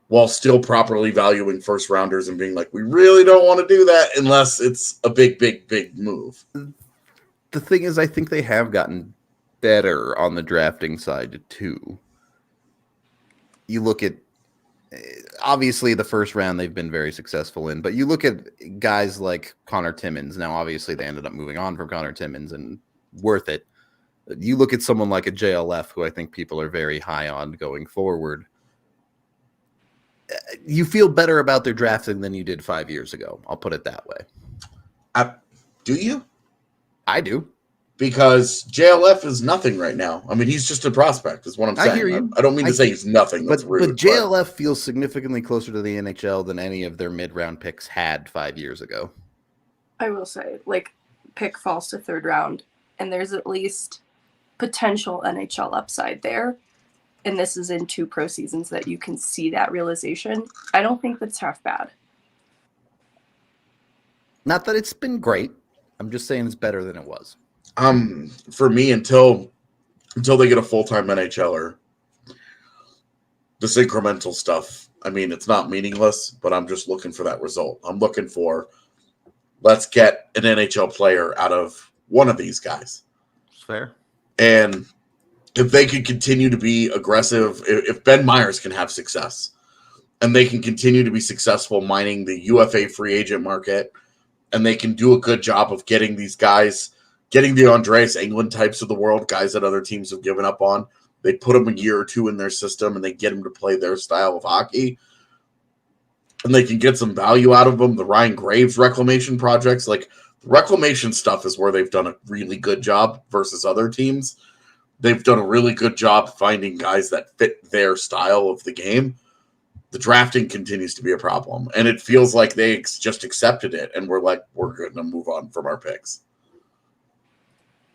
while still properly valuing first rounders and being like, we really don't want to do that unless it's a big, big, big move. The thing is, I think they have gotten better on the drafting side too. You look at, obviously the first round they've been very successful in, but you look at guys like Connor Timmins. Now, obviously they ended up moving on from Connor Timmins and worth it. You look at someone like a JLF, who I think people are very high on going forward. You feel better about their drafting than you did 5 years ago. I'll put it that way. Do you? I do. Because JLF is nothing right now. I mean, he's just a prospect, is what I'm saying. I hear you. I don't mean to say he's nothing. That's rude, but JLF feels significantly closer to the NHL than any of their mid-round picks had 5 years ago. I will say, like, pick falls to third round, and there's at least potential NHL upside there. And this is in 2 pro seasons that you can see that realization. I don't think that's half bad. Not that it's been great. I'm just saying it's better than it was. For me, until they get a full-time NHLer, this incremental stuff, I mean, it's not meaningless, but I'm just looking for that result. I'm looking for, let's get an NHL player out of one of these guys. Fair. And if they can continue to be aggressive, if Ben Myers can have success, and they can continue to be successful mining the UFA free agent market, and they can do a good job of getting these guys, getting the Andreas Englund types of the world, guys that other teams have given up on, they put them a year or two in their system, and they get them to play their style of hockey, and they can get some value out of them. The Ryan Graves reclamation projects, like the reclamation stuff is where they've done a really good job versus other teams. They've done a really good job finding guys that fit their style of the game. The drafting continues to be a problem, and it feels like they just accepted it, and we're like, we're going to move on from our picks.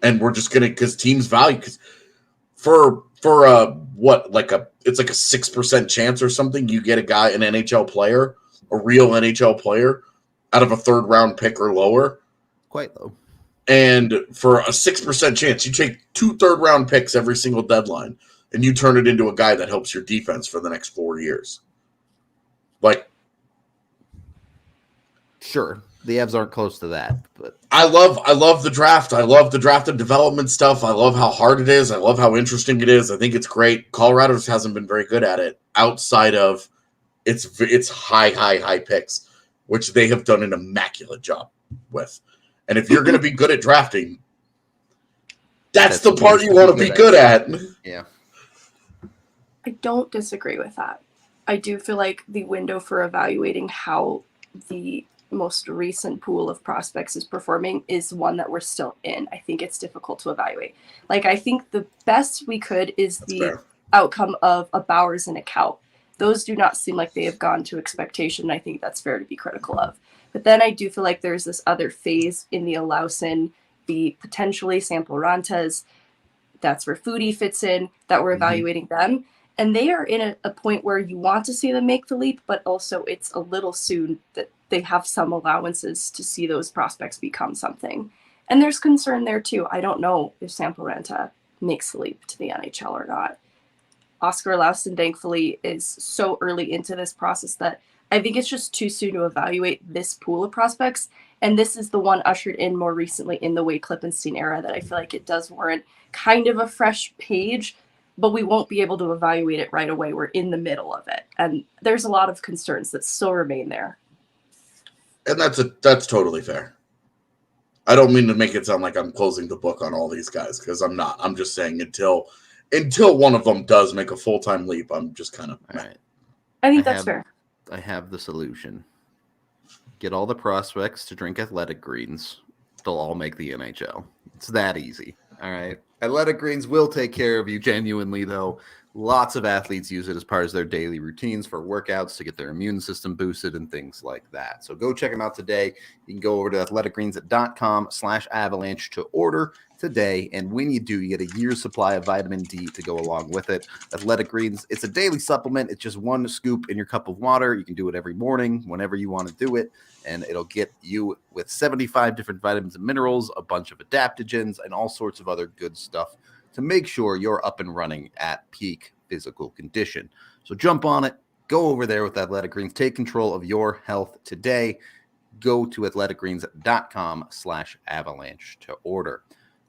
And we're just going to, because teams value, because for it's like a 6% chance or something, you get a guy, an NHL player, a real NHL player, out of a third round pick or lower. Quite low. And for a 6% chance, you take 2 third-round picks every single deadline, and you turn it into a guy that helps your defense for the next 4 years. Like, sure, the Avs aren't close to that, but I love the draft. I love the draft and development stuff. I love how hard it is. I love how interesting it is. I think it's great. Colorado just hasn't been very good at it outside of its high picks, which they have done an immaculate job with. And if you're going to be good at drafting, that's the part you want to be good at. Yeah. I don't disagree with that. I do feel like the window for evaluating how the most recent pool of prospects is performing is one that we're still in. I think it's difficult to evaluate. Like, I think the best we could is the outcome of a Bowers and a Cow. Those do not seem like they have gone to expectation. I think that's fair to be critical of. But then I do feel like there's this other phase in the Alausen, the potentially Sample Rantas, that's where Foodie fits in, that we're evaluating them. And they are in a point where you want to see them make the leap, but also it's a little soon that they have some allowances to see those prospects become something. And there's concern there too. I don't know if Sample Ranta makes the leap to the NHL or not. Oscar Alausen, thankfully, is so early into this process that I think it's just too soon to evaluate this pool of prospects. And this is the one ushered in more recently in the Wade Klippenstein era that I feel like it does warrant kind of a fresh page, but we won't be able to evaluate it right away. We're in the middle of it. And there's a lot of concerns that still remain there. And that's totally fair. I don't mean to make it sound like I'm closing the book on all these guys, because I'm not. I'm just saying until one of them does make a full-time leap, I'm just kind of... All right. I think that's fair. I have the solution. Get all the prospects to drink athletic greens. They'll all make the NHL. It's that easy. All right. Athletic greens will take care of you genuinely, though. Lots of athletes use it as part of their daily routines for workouts to get their immune system boosted and things like that. So go check them out today. You can go over to athleticgreens.com/avalanche to order today. And when you do, you get a year's supply of vitamin D to go along with it. Athletic Greens, it's a daily supplement. It's just one scoop in your cup of water. You can do it every morning, whenever you want to do it. And it'll get you with 75 different vitamins and minerals, a bunch of adaptogens, and all sorts of other good stuff to make sure you're up and running at peak physical condition. So jump on it. Go over there with Athletic Greens. Take control of your health today. Go to athleticgreens.com/avalanche to order.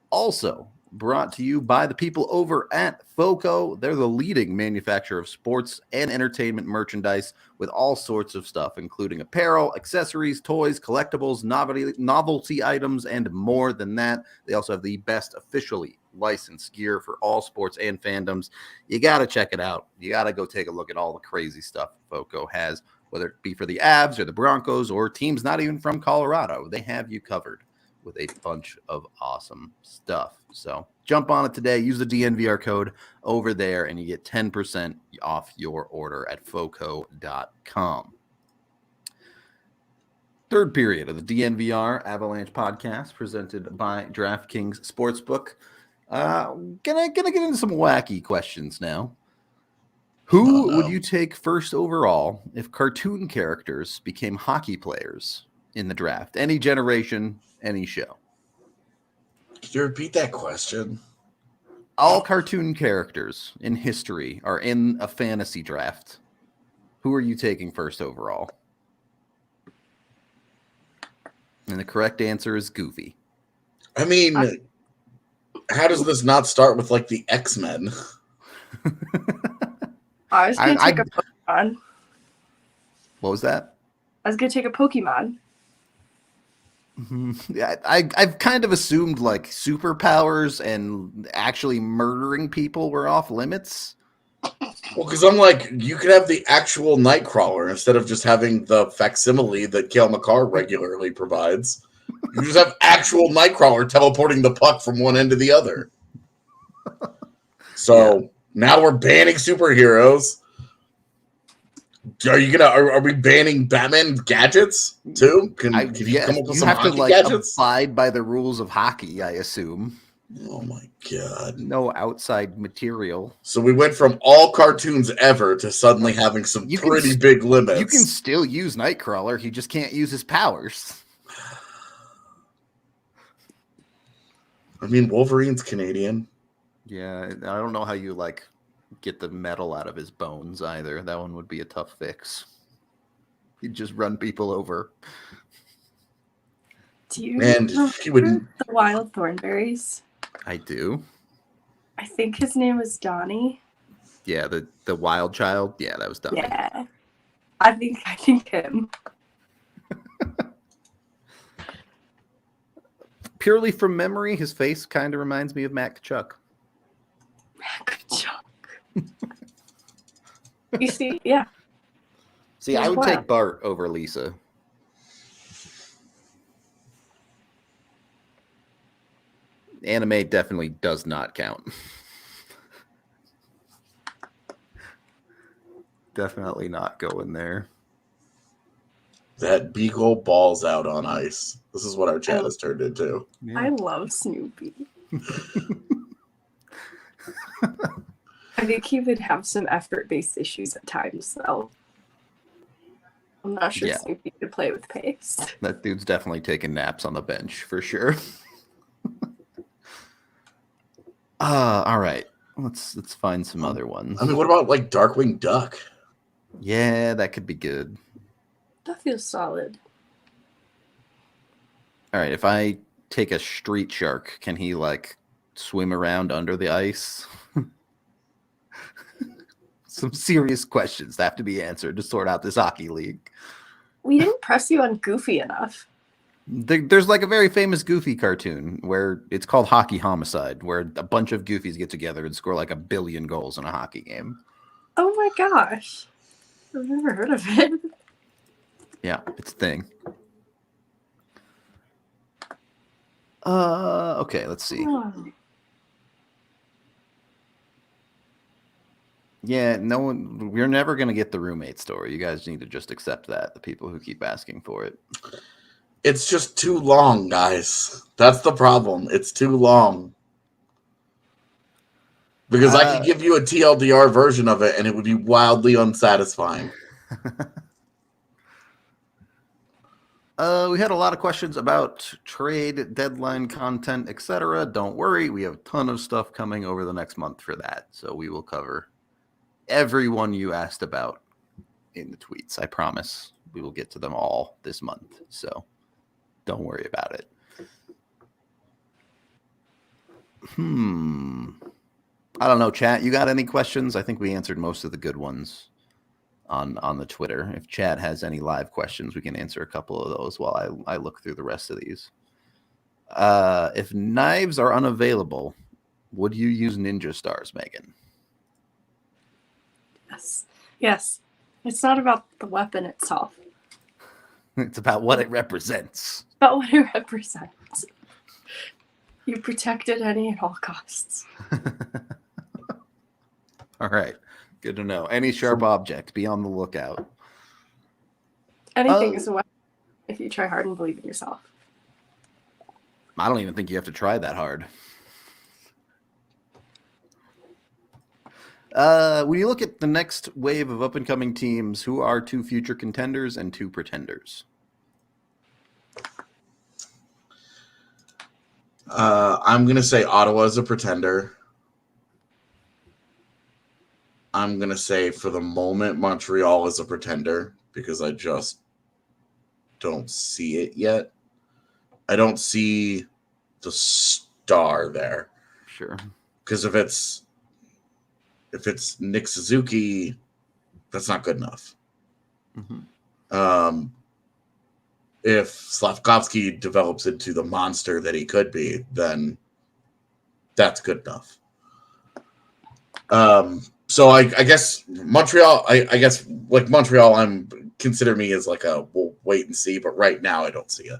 Also brought to you by the people over at FOCO. They're the leading manufacturer of sports and entertainment merchandise with all sorts of stuff, including apparel, accessories, toys, collectibles, novelty items, and more than that. They also have the best officially licensed gear for all sports and fandoms. You got to check it out. You got to go take a look at all the crazy stuff FOCO has, whether it be for the Avs or the Broncos or teams not even from Colorado. They have you covered with a bunch of awesome stuff. So jump on it today. Use the DNVR code over there and you get 10% off your order at foco.com. Third period of the DNVR Avalanche Podcast presented by DraftKings Sportsbook. Gonna get into some wacky questions now. Who would you take first overall if cartoon characters became hockey players in the draft? Any generation, any show. Could you repeat that question? All cartoon characters in history are in a fantasy draft. Who are you taking first overall? And the correct answer is Goofy. I mean, how does this not start with like the X-Men? I was going to take a Pokemon. What was that? I was going to take a Pokemon. Yeah, I've kind of assumed like superpowers and actually murdering people were off limits. Well, because I'm like, you could have the actual Nightcrawler instead of just having the facsimile that Cale Makar regularly provides. You just have actual Nightcrawler teleporting the puck from one end to the other. So now we're banning superheroes. Are we banning Batman gadgets too? Can you come up with some hockey gadgets? Abide by the rules of hockey, I assume. Oh my god. No outside material. So we went from all cartoons ever to suddenly having some pretty big limits. You can still use Nightcrawler, he just can't use his powers. I mean, Wolverine's Canadian. Yeah, I don't know how you like get the metal out of his bones either. That one would be a tough fix. He'd just run people over. Do you remember the Wild Thornberries? I do. I think his name was Donnie. Yeah, the wild child. Yeah, that was Donnie. Yeah, I think him. Purely from memory, his face kind of reminds me of Mac Kachuk. Mac Kachuk. You see, yeah. See, I would take Bart over Lisa. Anime definitely does not count. Definitely not going there. That Beagle balls out on ice. This is what our chat has turned into. Yeah. I love Snoopy. I think he would have some effort-based issues at times, though. I'm not sure Snoopy could play with pace. That dude's definitely taking naps on the bench, for sure. All right. Let's find some other ones. I mean, what about like Darkwing Duck? Yeah, that could be good. feels solid. All right, if I take a street shark, can he like swim around under the ice? Some serious questions that have to be answered to sort out this hockey league. We didn't press you on Goofy enough. There's like a very famous Goofy cartoon where it's called Hockey Homicide, where a bunch of Goofies get together and score like 1 billion goals in a hockey game. Oh my gosh. I've never heard of it. Yeah, it's a thing. Okay, let's see. Oh. Yeah, no one. We're never gonna get the roommate story. You guys need to just accept that. The people who keep asking for it. It's just too long, guys. That's the problem. It's too long. Because I could give you a TLDR version of it, and it would be wildly unsatisfying. We had a lot of questions about trade deadline content, etc. Don't worry, we have a ton of stuff coming over the next month for that. So we will cover everyone you asked about in the tweets. I promise we will get to them all this month. So don't worry about it. I don't know, chat. You got any questions? I think we answered most of the good ones on the Twitter. If chat has any live questions, we can answer a couple of those while I look through the rest of these. If knives are unavailable, would you use ninja stars, Megan? Yes. It's not about the weapon itself. It's about what it represents. About what it represents. You protect it at all costs. All right. Good to know. Any sharp object, be on the lookout. Anything is a weapon if you try hard and believe in yourself. I don't even think you have to try that hard. When you look at the next wave of up-and-coming teams, who are 2 future contenders and 2 pretenders? I'm going to say Ottawa is a pretender. I'm going to say for the moment, Montreal is a pretender because I just don't see it yet. I don't see the star there. Sure. Because if it's Nick Suzuki, that's not good enough. Mm-hmm. If Slavkovsky develops into the monster that he could be, then that's good enough. So I guess Montreal, I guess like Montreal, consider me as like we'll wait and see, but right now I don't see it.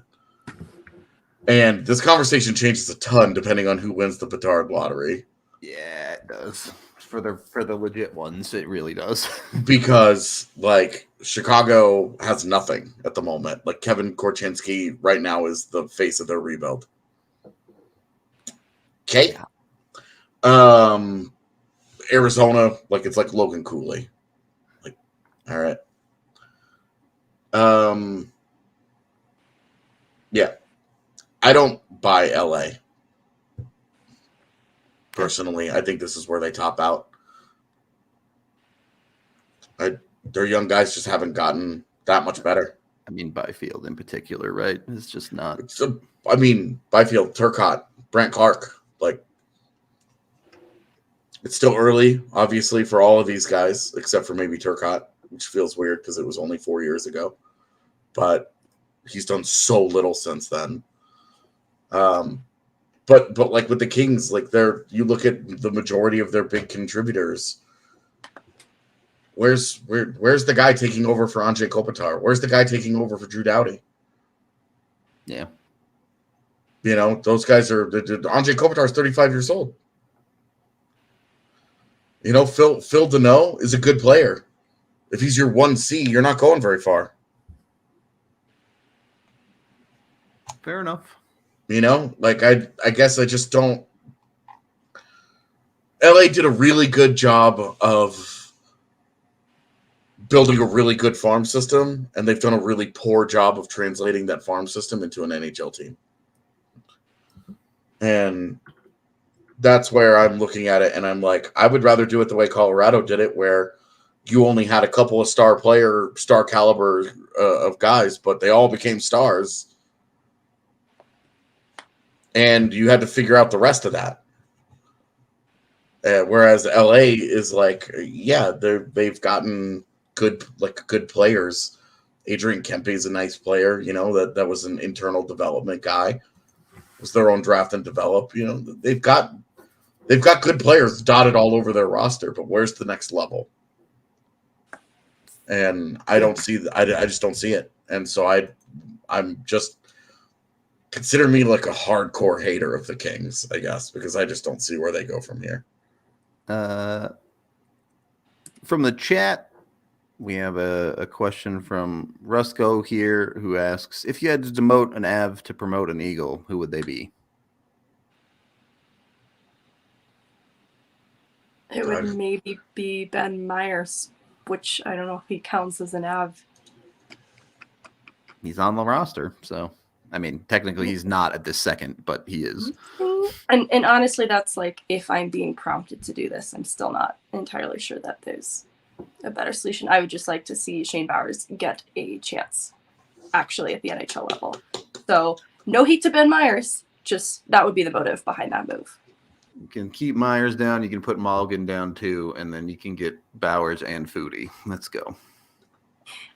And this conversation changes a ton depending on who wins the Bedard lottery. Yeah, it does. For the legit ones, it really does. Because like Chicago has nothing at the moment. Like Kevin Korchinski right now is the face of their rebuild. Okay. Yeah. Arizona, like it's like Logan Cooley. Like, all right. Yeah. I don't buy LA. Personally, I think this is where they top out. Their young guys just haven't gotten that much better. I mean, Byfield in particular, right? It's just not. Byfield, Turcotte, Brent Clark. Like, it's still early, obviously, for all of these guys, except for maybe Turcotte, which feels weird because it was only 4 years ago. But he's done so little since then. But like with the Kings, like you look at the majority of their big contributors. Where's the guy taking over for Anze Kopitar? Where's the guy taking over for Drew Doughty? Yeah. You know, those guys are Anze Kopitar is 35 years old. You know, Phil Deneau is a good player. If he's your 1C, you're not going very far. Fair enough. You know, like I guess I just don't. LA did a really good job of building a really good farm system, and they've done a really poor job of translating that farm system into an NHL team. And that's where I'm looking at it, and I'm like, I would rather do it the way Colorado did it, where you only had a couple of star caliber of guys, but they all became stars. And you had to figure out the rest of that. Whereas LA is like, yeah, they've gotten good players. Adrian Kempe is a nice player, that was an internal development guy. It was their own draft and develop. They've got good players dotted all over their roster, but where's the next level? And I just don't see it. And so I'm just consider me like a hardcore hater of the Kings, I guess, because I just don't see where they go from here. From the chat, we have a question from Rusco here who asks, if you had to demote an Av to promote an Eagle, who would they be? It would maybe be Ben Myers, which I don't know if he counts as an Av. He's on the roster, so I mean, technically he's not at this second, but he is. And honestly, that's like, if I'm being prompted to do this, I'm still not entirely sure that there's a better solution. I would just like to see Shane Bowers get a chance actually at the NHL level. So no hate to Ben Myers, just that would be the motive behind that move. You can keep Myers down, you can put Mulligan down too, and then you can get Bowers and Foodie. Let's go.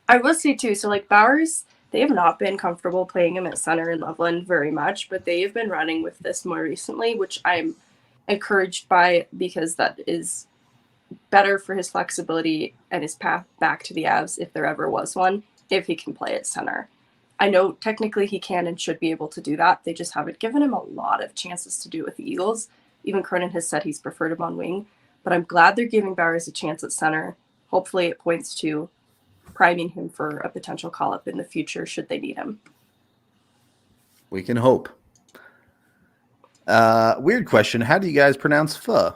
I will say too, so like Bowers, they have not been comfortable playing him at center in Loveland very much, but they have been running with this more recently, which I'm encouraged by because that is better for his flexibility and his path back to the Avs, if there ever was one, if he can play at center. I know technically he can and should be able to do that. They just haven't given him a lot of chances to do it with the Eagles. Even Cronin has said he's preferred him on wing, but I'm glad they're giving Bowers a chance at center. Hopefully it points to priming him for a potential call-up in the future should they need him. We can hope. Weird question. How do you guys pronounce pho?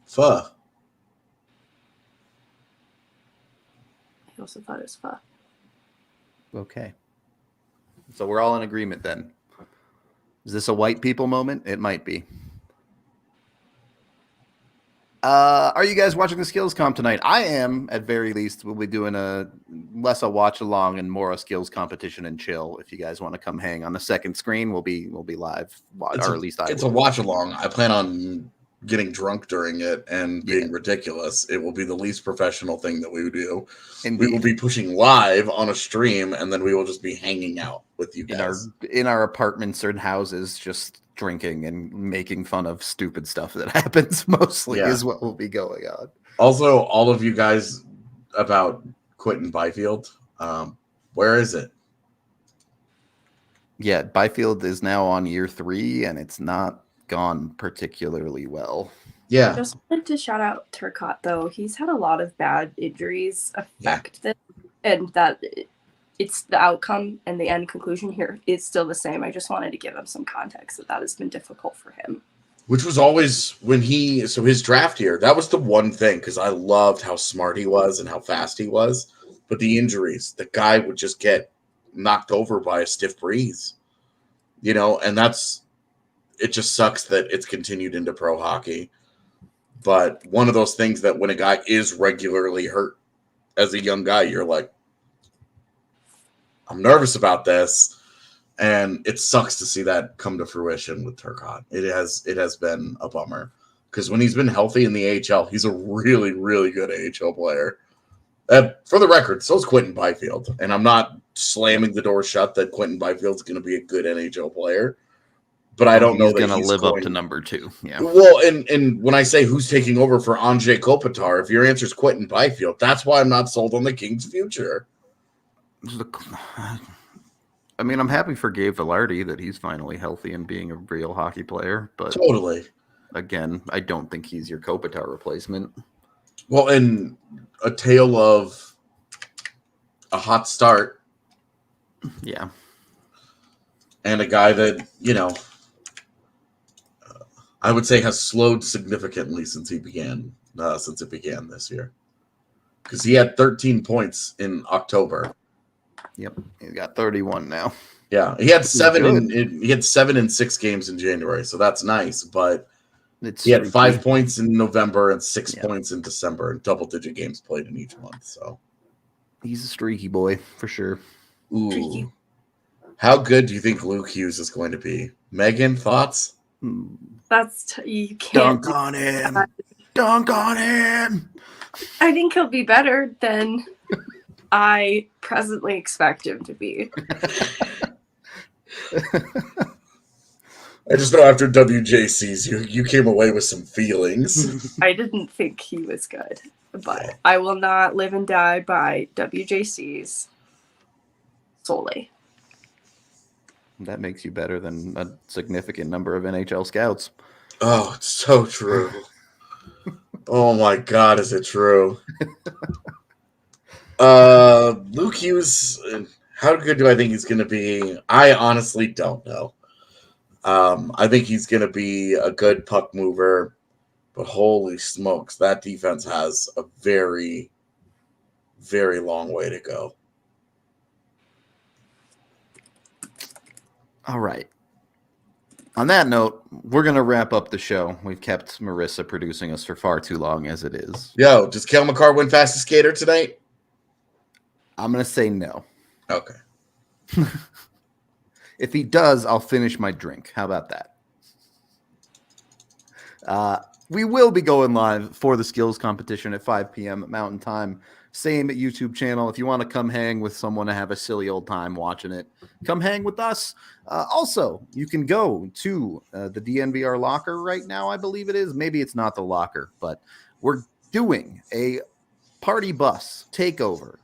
Pho. I also thought it was pho. Okay. So we're all in agreement then. Is this a white people moment? It might be. Are you guys watching the skills comp tonight? I am, at very least. We'll be doing less a watch along and more a skills competition and chill. If you guys want to come hang on the second screen, we'll be live. It's a watch along. I plan on getting drunk during it and being ridiculous. It will be the least professional thing that we would do. Indeed. We will be pushing live on a stream, and then we will just be hanging out with you guys in our apartments or in houses, just drinking and making fun of stupid stuff that happens mostly is what will be going on. Also, all of you guys about Quentin Byfield, where is it? Yeah, Byfield is now on year 3 and it's not gone particularly well. Yeah. Just wanted to shout out Turcotte though. He's had a lot of bad injuries affect this, and that it's the outcome and the end conclusion here is still the same. I just wanted to give him some context that has been difficult for him. Which was always his draft year, that was the one thing, because I loved how smart he was and how fast he was. But the injuries, the guy would just get knocked over by a stiff breeze, and it just sucks that it's continued into pro hockey. But one of those things that when a guy is regularly hurt as a young guy, you're like, I'm nervous about this. And it sucks to see that come to fruition with Turcotte. It has been a bummer, because when he's been healthy in the AHL, he's a really, really good AHL player. For the record, so is Quentin Byfield. And I'm not slamming the door shut that Quentin Byfield's going to be a good NHL player. But I don't know that he's going to live up to number 2. Yeah. Well, and when I say who's taking over for Andrzej Kopitar, if your answer is Quentin Byfield, that's why I'm not sold on the Kings' future. I mean, I'm happy for Gabe Velarde that he's finally healthy and being a real hockey player. But totally. Again, I don't think he's your Kopitar replacement. Well, and a tale of a hot start. Yeah. And a guy that, I would say has slowed significantly since it began this year. Because he had 13 points in October. Yep, he's got 31 now. Yeah, he had 7 in 6 games in January, so that's nice. But He had 5 streaky. points in November and 6 Yeah. points in December, and double-digit games played in each month. So, He's a streaky boy for sure. ooh, how good do you think Luke Hughes is going to be? Megan, thoughts? You can't. Dunk on him. Dunk on him. I think he'll be better than I presently expect him to be. I just know after WJCs, you came away with some feelings. I didn't think he was good, but I will not live and die by WJCs solely. That makes you better than a significant number of NHL scouts. Oh, it's so true. Oh my God, is it true? Luke Hughes, how good do I think he's going to be? I honestly don't know. I think he's going to be a good puck mover, but holy smokes, that defense has a very, very long way to go. All right. On that note, we're going to wrap up the show. We've kept Marissa producing us for far too long as it is. Yo, does Cale Makar win fastest skater tonight? I'm going to say no. Okay. If he does, I'll finish my drink. How about that? We will be going live for the skills competition at 5 p.m. Mountain Time. Same YouTube channel. If you want to come hang with someone to have a silly old time watching it, come hang with us. Also, you can go to the DNVR locker right now, I believe it is. Maybe it's not the locker, but we're doing a party bus takeover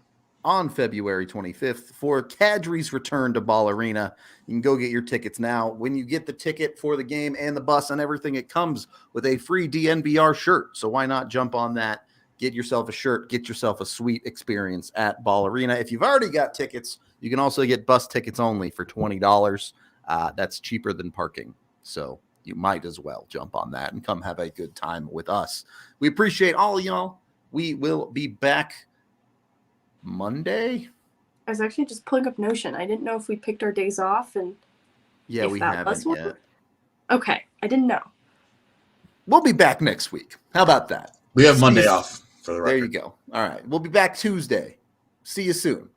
on February 25th for Kadri's return to Ball Arena. You can go get your tickets now. When you get the ticket for the game and the bus and everything, it comes with a free DNVR shirt. So why not jump on that? Get yourself a shirt, get yourself a sweet experience at Ball Arena. If you've already got tickets, you can also get bus tickets only for $20. That's cheaper than parking. So you might as well jump on that and come have a good time with us. We appreciate all of y'all. We will be back Monday. I was actually just pulling up Notion. I didn't know if we picked our days off and Yeah, if we that haven't was one. yet. Okay, I didn't know. We'll be back next week. How about that? We have See Monday you- off for the record. There you go. All right. We'll be back Tuesday. See you soon.